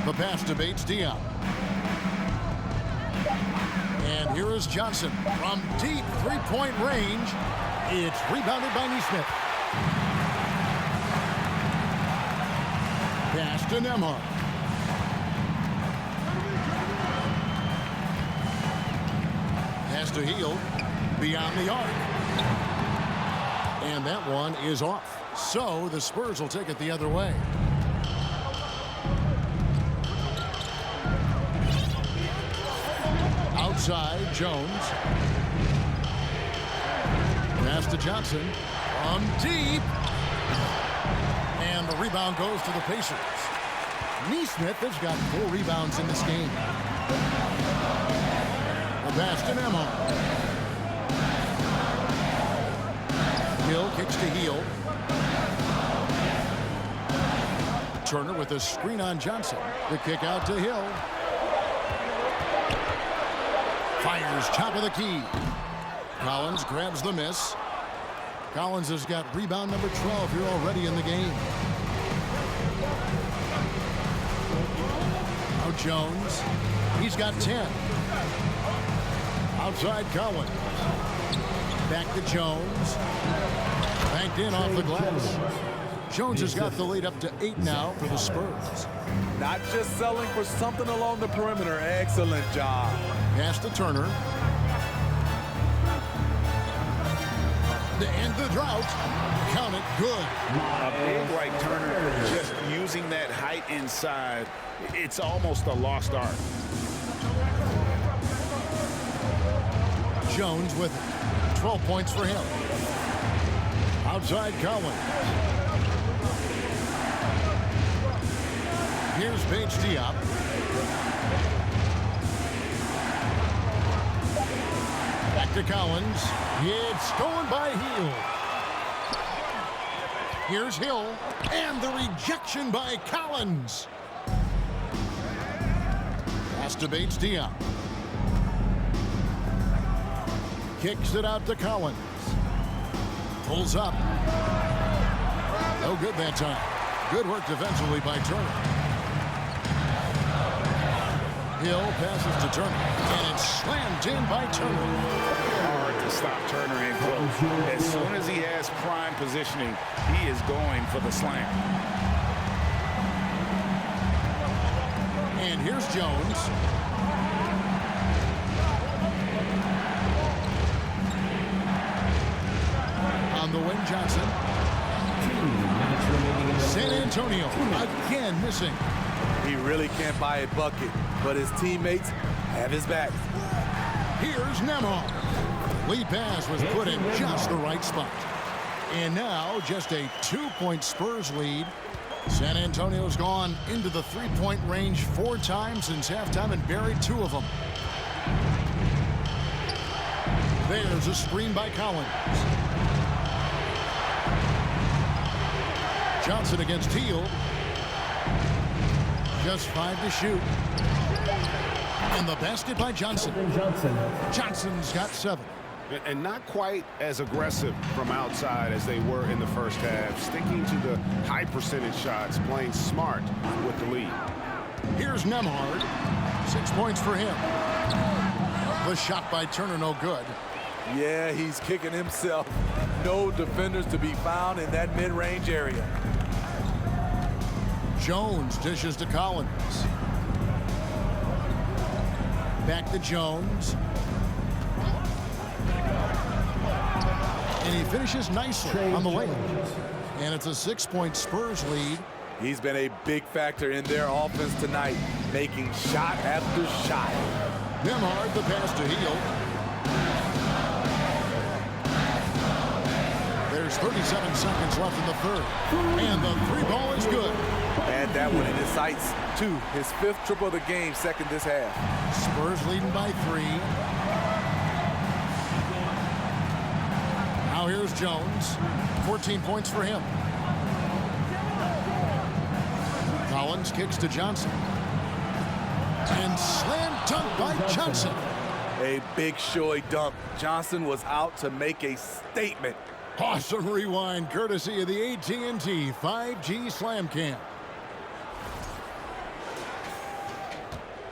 The pass to Bates-Diop. And here is Johnson from deep 3-point range. It's rebounded by Nesmith. Pass to Nembhard. Pass to Heel beyond the arc. And that one is off. So the Spurs will take it the other way. Outside, Jones. Pass to Johnson. From deep. And the rebound goes to the Pacers. Nesmith has got 4 rebounds in this game. The pass to Nembhard. Hill kicks to Heel. Turner with a screen on Johnson. The kick out to Hill. Fires top of the key. Collins grabs the miss. Collins has got rebound number 12 here already in the game. Now Jones. He's got 10. Outside Collins. Back to Jones. Banked in off the glass. Jones has got the lead up to 8 now for the Spurs. Not just selling for something along the perimeter. Excellent job. Pass to Turner. to end the drought. Count it good. A big like Turner, just using that height inside, it's almost a lost art. Jones with 12 points for him. Outside Collins. Here's Paige Diop. Back to Collins. It's stolen by Hill. Here's Hill. And the rejection by Collins. Pass to Paige Diop. Kicks it out to Collins. Pulls up. No good that time. Good work defensively by Turner. Hill passes to Turner. And it's slammed in by Turner. Hard to stop Turner in close. As soon as he has prime positioning, he is going for the slam. And here's Jones. On the wing, Johnson. 2 minutes remaining in the San Antonio again missing. He really can't buy a bucket, but his teammates have his back. Here's Nemo. Lead pass was put in just the right spot. And now just a 2-point Spurs lead. San Antonio's gone into the 3-point range 4 times since halftime and buried 2 of them. There's a screen by Collins. Johnson against Teal. Just 5 to shoot. And the basket by Johnson. Johnson's got 7. And not quite as aggressive from outside as they were in the first half. Sticking to the high percentage shots, playing smart with the lead. Here's Nembhard. 6 points for him. The shot by Turner no good. Yeah, he's kicking himself. No defenders to be found in that mid-range area. Jones dishes to Collins. Back to Jones. And he finishes nicely on the way. And it's a 6-point Spurs lead. He's been a big factor in their offense tonight, making shot after shot. Nembhard, the pass to Hill. There's 37 seconds left in the third. And the 3-ball is good. Add that one in his sights, too. His 5th triple of the game, second this half. Spurs leading by 3. Now here's Jones. 14 points for him. Collins kicks to Johnson. And slam dunk by Johnson. A big showy dunk. Johnson was out to make a statement. Awesome rewind courtesy of the AT&T 5G Slam Cam.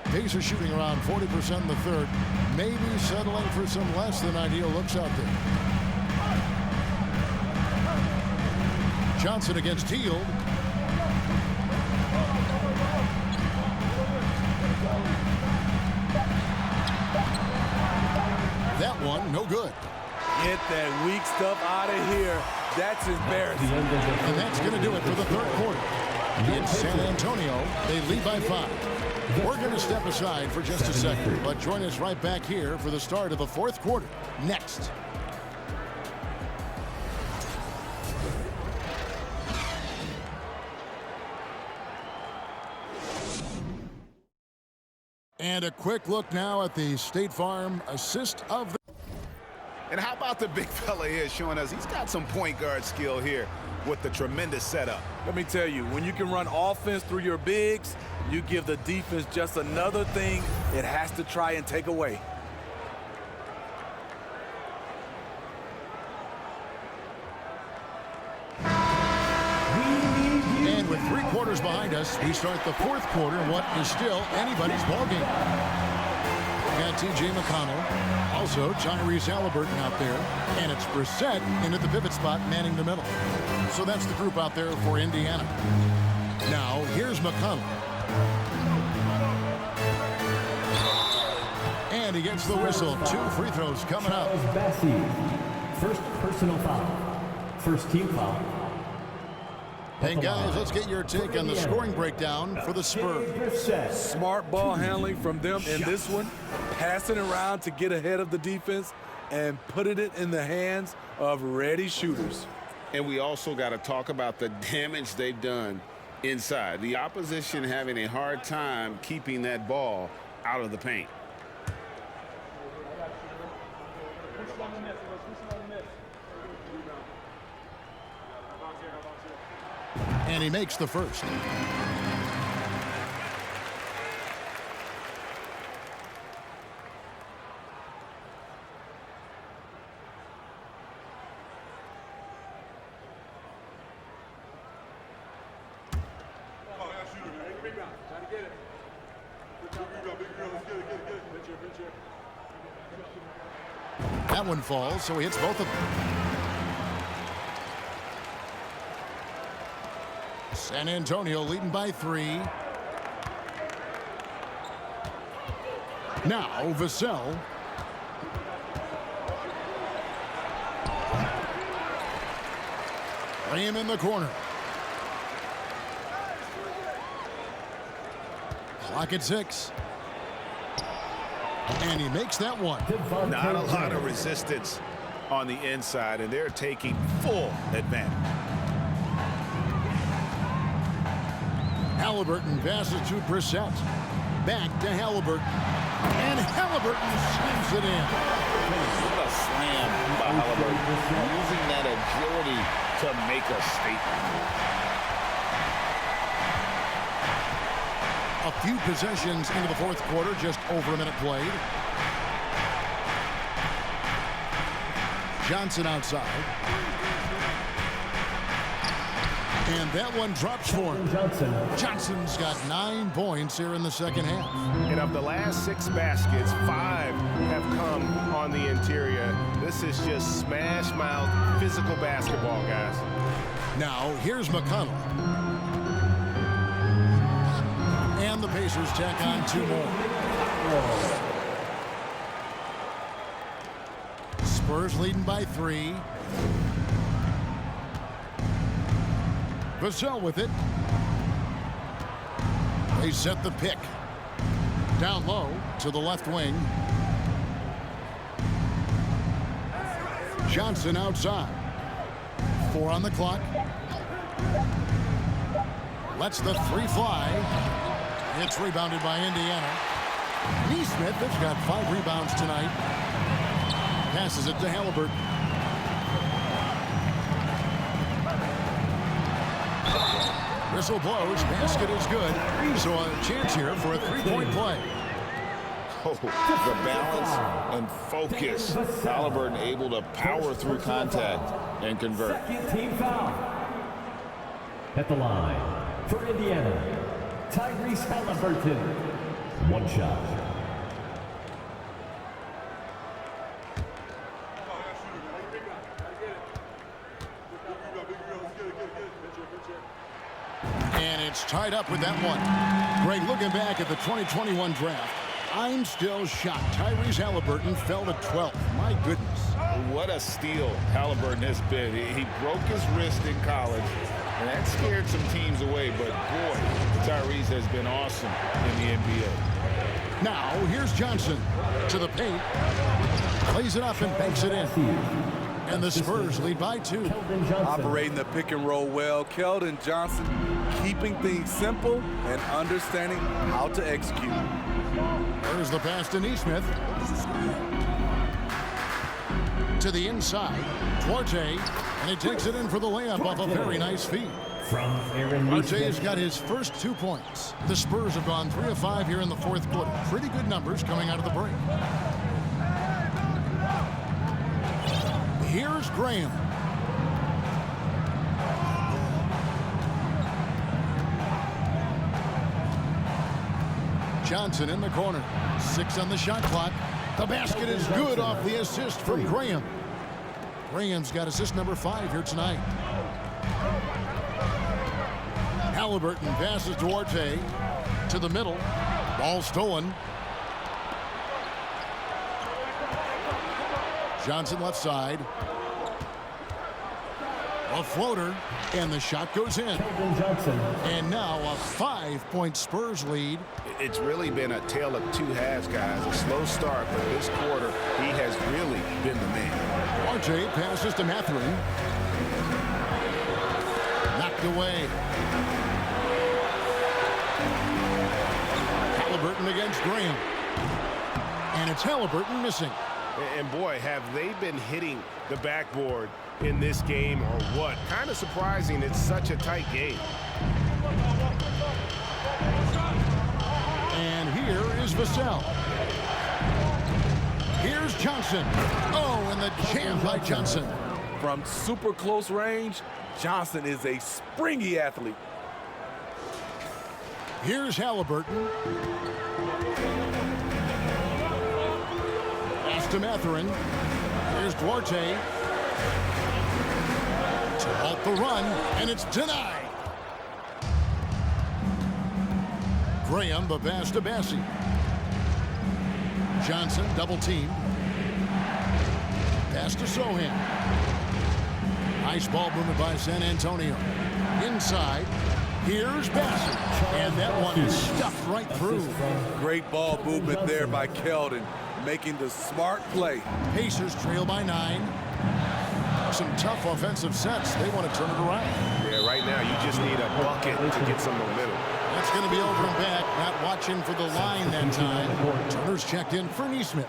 Pacers shooting around 40% in the third. Maybe settling for some less than ideal looks out there. Johnson against Teal. That one, no good. Get that weak stuff out of here. That's embarrassing. And that's going to do it for the third quarter. In San Antonio, they lead by 5. We're going to step aside for just a second, but join us right back here for the start of the fourth quarter. Next. And a quick look now at the State Farm assist of the... And how about the big fella here showing us he's got some point guard skill here with the tremendous setup. Let me tell you, when you can run offense through your bigs, you give the defense just another thing it has to try and take away. And with 3 quarters behind us, we start the fourth quarter in what is still anybody's ballgame. We got T.J. McConnell, also Tyrese Halliburton out there, and it's Brissett in at the pivot spot manning the middle. So that's the group out there for Indiana. Now, here's McConnell. And he gets the whistle. 2 free throws coming up. First personal foul. First team foul. Hey, guys, let's get your take on the scoring breakdown for the Spurs. Smart ball handling from them in this one. Passing around to get ahead of the defense and putting it in the hands of ready shooters. And we also got to talk about the damage they've done inside. The opposition having a hard time keeping that ball out of the paint. And he makes the first. That one falls, so he hits both of them. San Antonio leading by 3. Now Vassell. Graham in the corner. Clock at 6. And he makes that one. Not a lot of resistance on the inside, and they're taking full advantage. Halliburton passes to Brissett. Back to Halliburton. And Halliburton slams it in. What a slam by Halliburton. Using that agility to make a statement. A few possessions into the fourth quarter, just over a minute played. Johnson outside. And that one drops for him. Johnson's got 9 points here in the second half. And of the last 6 baskets, 5 have come on the interior. This is just smash-mouth physical basketball, guys. Now, here's McConnell. And the Pacers tack on 2 more. Spurs leading by 3. Vassell with it. They set the pick. Down low to the left wing. Johnson outside. 4 on the clock. Lets the 3 fly. It's rebounded by Indiana. Neesmith has got 5 rebounds tonight. Passes it to Halliburton. Whistle blows. Basket is good. So a chance here for a 3-point play. Oh, the balance and focus. Halliburton able to power through contact and convert. Second team foul. At the line for Indiana, Tyrese Halliburton. 1 shot. And it's tied up with that one. Greg, looking back at the 2021 draft, I'm still shocked. Tyrese Halliburton fell to 12th. My goodness. What a steal Halliburton has been. He broke his wrist in college, and that scared some teams away. But, boy, Tyrese has been awesome in the NBA. Now, here's Johnson to the paint. Plays it up and banks it in. And the Spurs lead by 2. Operating the pick and roll well. Keldon Johnson keeping things simple and understanding how to execute. There's the pass to Neesmith. To the inside. Duarte. And he takes it in for the layup off a very nice feed. From Aaron Duarte's got his first 2 points. The Spurs have gone 3 of 5 here in the fourth quarter. Pretty good numbers coming out of the break. Here's Graham. Johnson in the corner. 6 on the shot clock. The basket is good off the assist from Graham. Graham's got assist number 5 here tonight. Halliburton passes Duarte to the middle. Ball stolen. Johnson left side. A floater, and the shot goes in. And now a 5-point Spurs lead. It's really been a tale of two halves, guys. A slow start, but this quarter, he has really been the man. RJ passes to Mathurin. Knocked away. Halliburton against Graham. And it's Halliburton missing. And boy, have they been hitting the backboard in this game or what? Kind of surprising it's such a tight game. And here is Vassell. Here's Johnson. Oh, and the jam by Johnson. From super close range, Johnson is a springy athlete. Here's Halliburton. Pass to Mathurin. Here's Duarte. To halt the run, and it's denied. Graham, the pass to Bassi. Johnson, double team. Pass to Sohan. Nice ball movement by San Antonio. Inside, here's Bassi. And that one is stuffed right through. Great ball movement there by Keldon, making the smart play. Pacers trail by 9. Some tough offensive sets. They want to turn it around. Yeah, right now you just need a bucket to get some momentum. That's going to be over and back. Not watching for the line that time. Turner's checked in for Nesmith.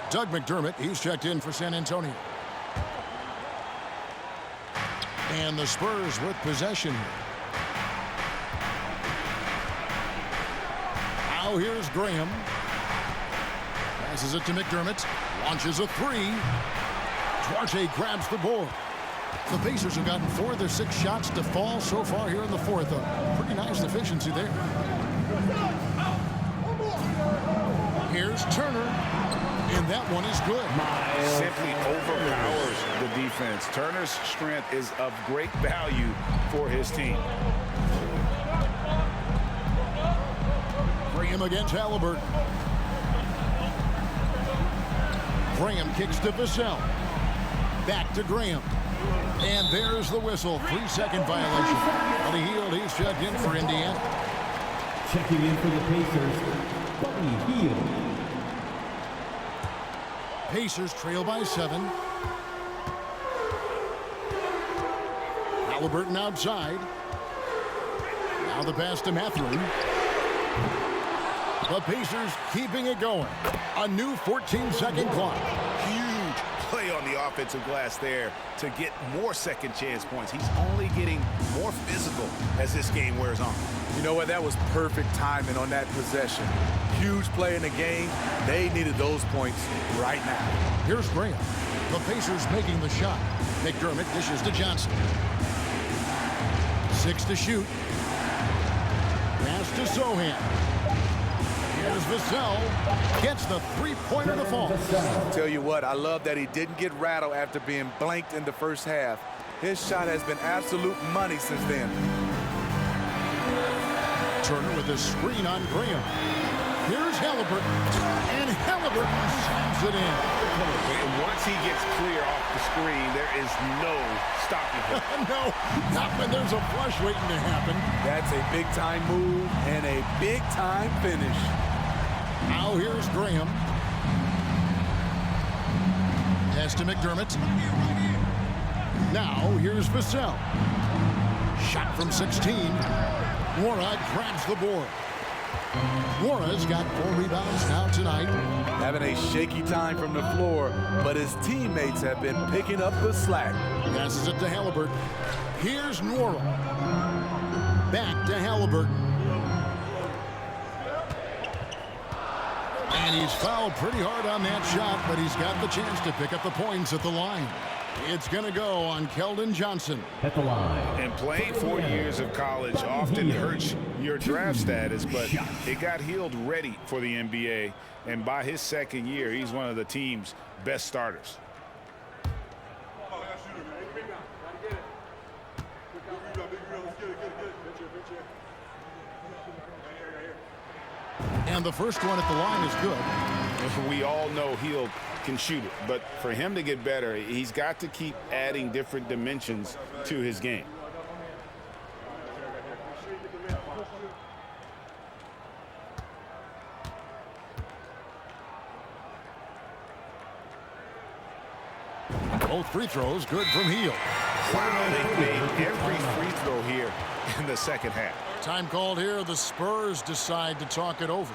Doug McDermott, he's checked in for San Antonio. And the Spurs with possession. Now here's Graham. Passes it to McDermott. Launches a 3. Duarte grabs the board. The Pacers have gotten 4 of their 6 shots to fall so far here in the fourth. A pretty nice efficiency there. Here's Turner, and that one is good. Simply overpowers the defense. Turner's strength is of great value for his team. Graham against Halliburton. Graham kicks to Vassell. Back to Graham. And there's the whistle. 3-second violation. On the Hield, he's checked in for Indiana. Checking in for the Pacers, Buddy Hield. Pacers trail by 7. Halliburton outside. Now the pass to Mathurin. The Pacers keeping it going. A new 14-second clock. Huge play on the offensive glass there to get more second chance points. He's only getting more physical as this game wears on. You know what? That was perfect timing on that possession. Huge play in the game. They needed those points right now. Here's Graham. The Pacers making the shot. McDermott dishes to Johnson. 6 to shoot. Pass to Sohan. Here's Vassell. Gets the three-pointer to fall. Tell you what, I love that he didn't get rattled after being blanked in the first half. His shot has been absolute money since then. Turner with a screen on Graham. Here's Halliburton. And Halliburton slams it in. And once he gets clear off the screen, there is no stopping him. No, not when there's a flush waiting to happen. That's a big-time move and a big-time finish. Now here's Graham. Pass to McDermott. Now here's Vassell. Shot from 16. Wara grabs the board. Wara's got 4 rebounds now tonight. Having a shaky time from the floor, but his teammates have been picking up the slack. Passes it to Halliburton. Here's Nwora. Back to Halliburton. And he's fouled pretty hard on that shot, but he's got the chance to pick up the points at the line. It's going to go on Keldon Johnson. At the line. And playing 4 years of college often hurts your draft status, but it got Hield ready for the NBA. And by his second year, he's one of the team's best starters. And the first one at the line is good. We all know Hield can shoot it. But for him to get better, he's got to keep adding different dimensions to his game. Both free throws good from Hield. Wow, they've made every free throw here in the second half. Time called here. The Spurs decide to talk it over.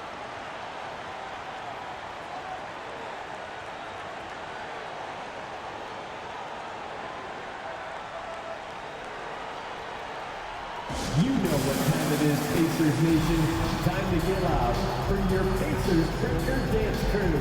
You know what time it is, Pacers Nation. Time to get loud for your Pacers Breaker Dance Crew.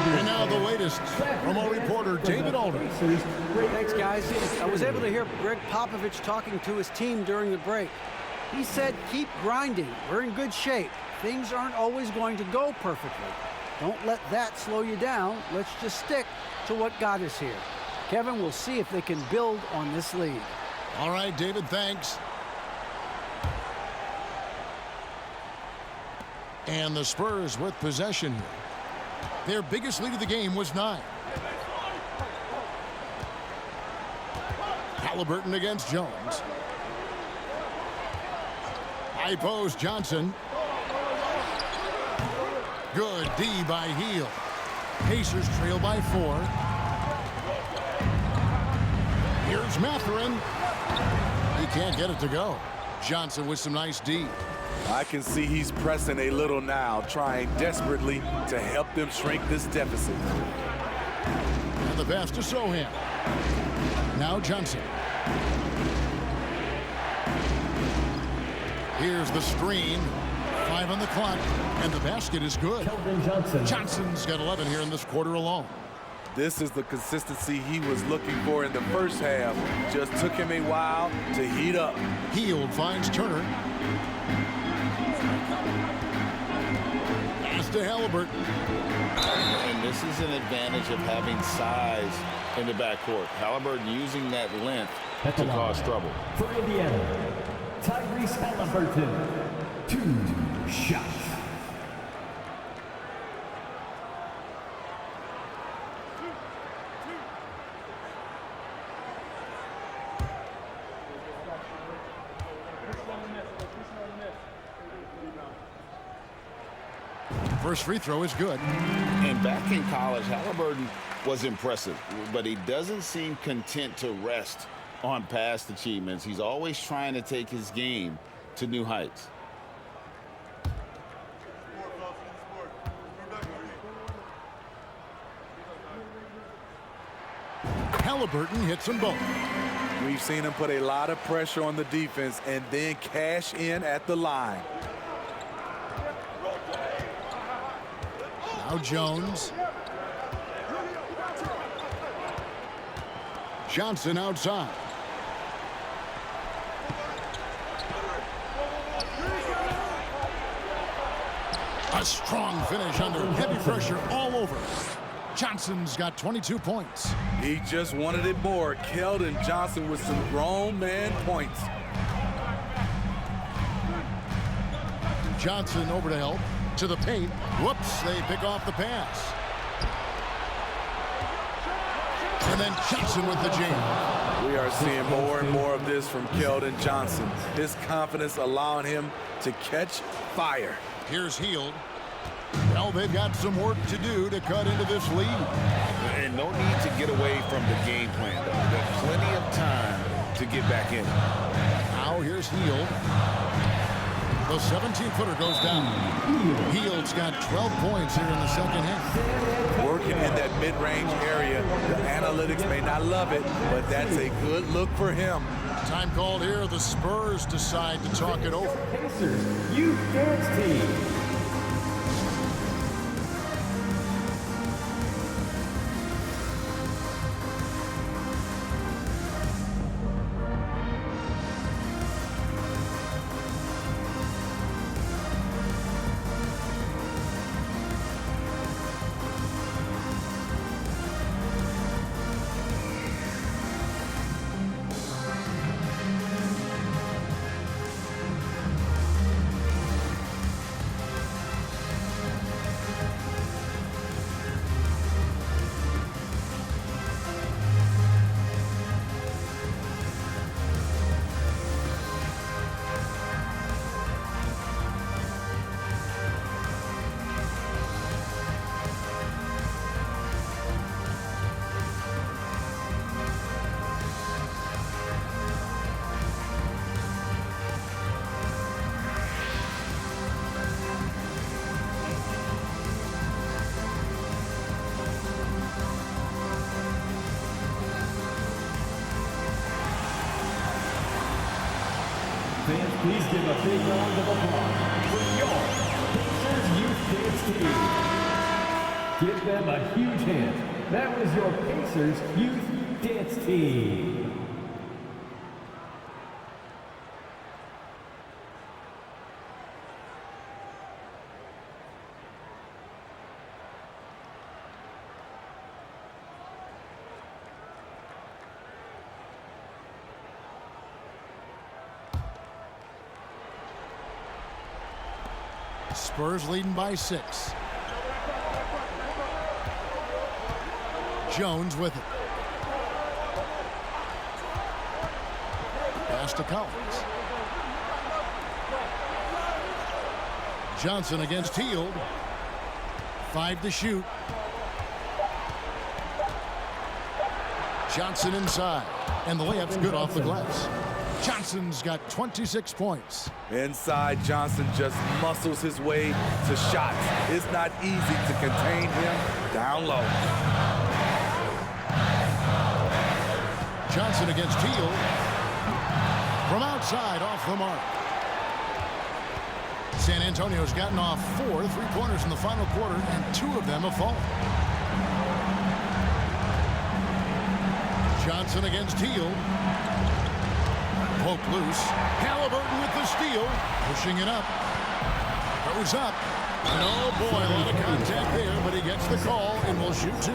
And now the latest from our reporter, David Aldridge. Thanks, guys. I was able to hear Greg Popovich talking to his team during the break. He said, keep grinding. We're in good shape. Things aren't always going to go perfectly. Don't let that slow you down. Let's just stick to what got us here. Kevin, we'll see if they can build on this lead. All right, David, thanks. And the Spurs with possession here. Their biggest lead of the game was 9. Halliburton against Jones. High post, Johnson. Good D by Hield. Pacers trail by 4. Here's Mathurin. He can't get it to go. Johnson with some nice D. I can see he's pressing a little now, trying desperately to help them shrink this deficit. And the pass to Sohan. Now Johnson. Here's the screen. 5 on the clock, and the basket is good. Johnson's got 11 here in this quarter alone. This is the consistency he was looking for in the first half. Just took him a while to heat up. Hield finds Turner. Pass to Halliburton. And this is an advantage of having size in the backcourt. Halliburton using that length to cause trouble. For Indiana, Tyrese Halliburton, 2 shots. First free throw is good. And back in college, Halliburton was impressive, but he doesn't seem content to rest on past achievements. He's always trying to take his game to new heights. Halliburton hits them both. We've seen him put a lot of pressure on the defense and then cash in at the line. Now Jones. Johnson outside. A strong finish under heavy pressure all over. Johnson's got 22 points. He just wanted it more. Keldon Johnson with some grown man points. Johnson over to help. To the paint. Whoops, they pick off the pass. And then Johnson with the jam. We are seeing more and more of this from Keldon Johnson. His confidence allowing him to catch fire. Here's Hield. Well, they've got some work to do to cut into this lead. And no need to get away from the game plan. They've got plenty of time to get back in. Now here's Hield. The 17-footer goes down. Hield's got 12 points here in the second half. Working in that mid-range area. The analytics may not love it, but that's a good look for him. Time called here. The Spurs decide to talk it over. Pacers Youth Dance Team. Fans, please give a big round of applause for your Pacers Youth Dance Team. Give them a huge hand. That was your Pacers Youth Dance Team. Spurs leading by 6. Jones with it. Pass to Collins. Johnson against Hield. 5 to shoot. Johnson inside. And the layup's good off the glass. Johnson's got 26 points. Inside, Johnson just muscles his way to shots. It's not easy to contain him down low. Johnson against Hield. From outside, off the mark. San Antonio's gotten off 4 3-pointers in the final quarter, and 2 of them have fallen. Johnson against Hield. Poke loose. Halliburton with the steal. Pushing it up. Goes up. And oh boy, a lot of contact there, but he gets the call and will shoot 2.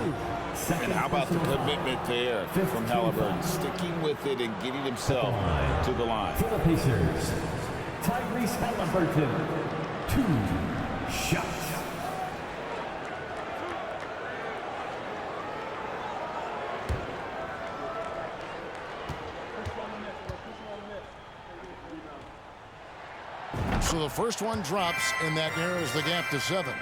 And how about the commitment there from Halliburton, sticking with it and getting himself to the line. For the Pacers, Tyrese Halliburton, 2 shots. So the first one drops, and that narrows the gap to 7.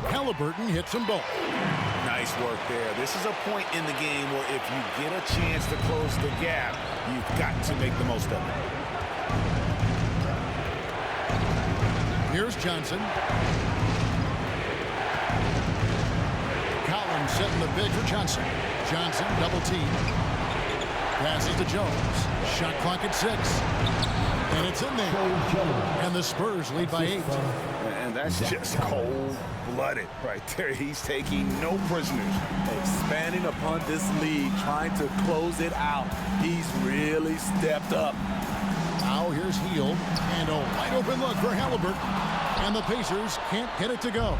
Halliburton hits them both. Nice work there. This is a point in the game where if you get a chance to close the gap, you've got to make the most of it. Here's Johnson. Collins setting the big for Johnson. Johnson double team. Passes to Jones. Shot clock at 6. And it's in there. And the Spurs lead by 8. And that's just cold-blooded right there. He's taking no prisoners. Expanding upon this lead, trying to close it out. He's really stepped up. Now here's Hield. And a wide open look for Halliburton. And the Pacers can't get it to go.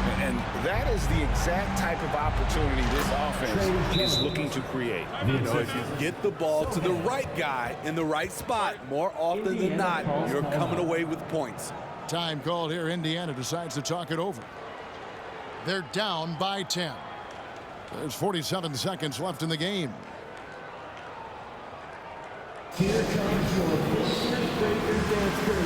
And that is the exact type of opportunity this offense is looking to create. You know, if you get the ball to the right guy in the right spot, more often than not, you're coming away with points. Time called here. Indiana decides to talk it over. They're down by 10. There's 47 seconds left in the game. Here comes your Pacers Breaker dance crew.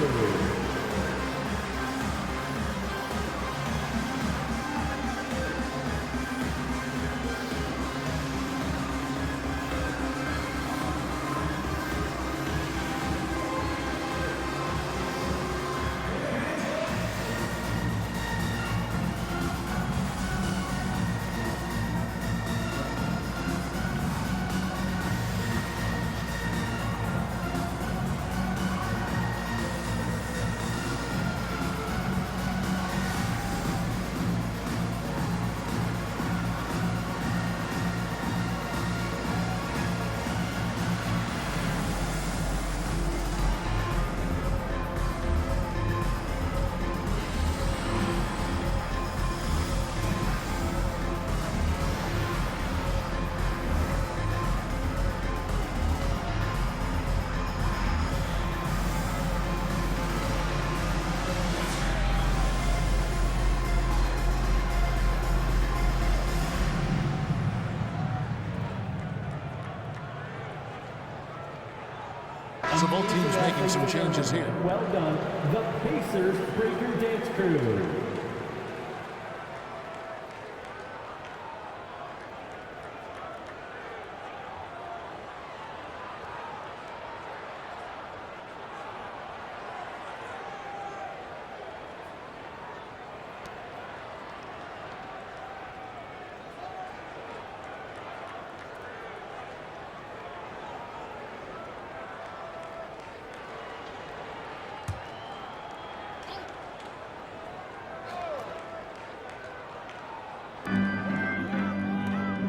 So both teams making some changes here. Well done, the Pacers Breaker dance crew.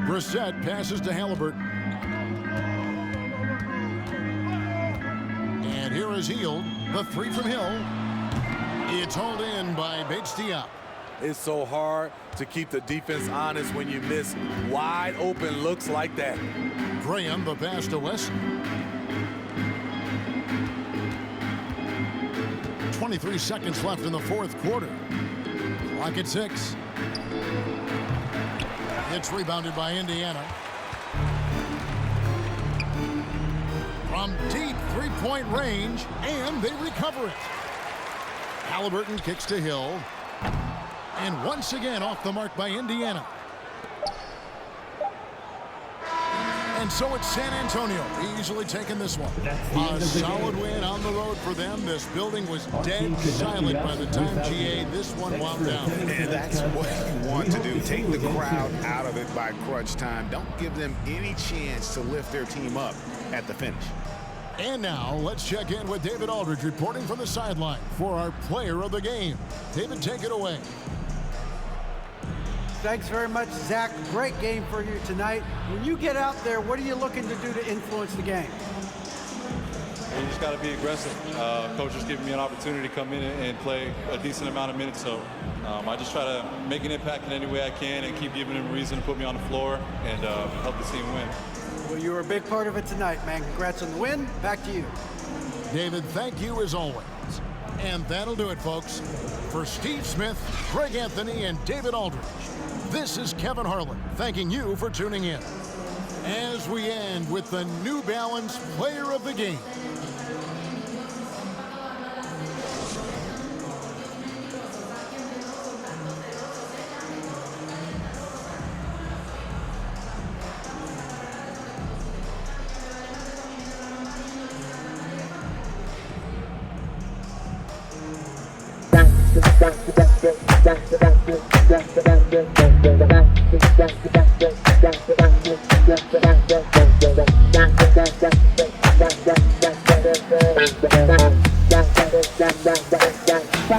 Brissett passes to Halliburton. And here is Hield. The three from Hill. It's hauled in by Bates-Diop. It's so hard to keep the defense honest when you miss wide open looks like that. Graham, the pass to Wesson. 23 seconds left in the fourth quarter. Clock at 6. It's rebounded by Indiana. From deep three-point range, and they recover it. Halliburton kicks to Hill. And once again off the mark by Indiana. And so it's San Antonio easily taking this one. A solid win on the road for them. This building was dead silent by the time GA this one wound down. And that's what you want to do. Take the crowd out of it by crunch time. Don't give them any chance to lift their team up at the finish. And now let's check in with David Aldridge reporting from the sideline for our player of the game. David, take it away. Thanks very much, Zach. Great game for you tonight. When you get out there, what are you looking to do to influence the game? You just got to be aggressive. Coach is giving me an opportunity to come in and play a decent amount of minutes. So I just try to make an impact in any way I can and keep giving them a reason to put me on the floor and help the team win. Well, you were a big part of it tonight, man. Congrats on the win. Back to you. David, thank you as always. And that'll do it, folks. For Steve Smith, Greg Anthony, and David Aldridge, this is Kevin Harlan thanking you for tuning in. As we end with the New Balance Player of the Game.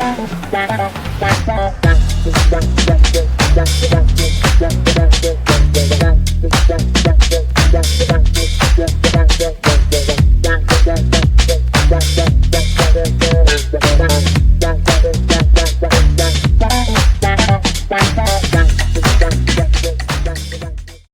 Bye.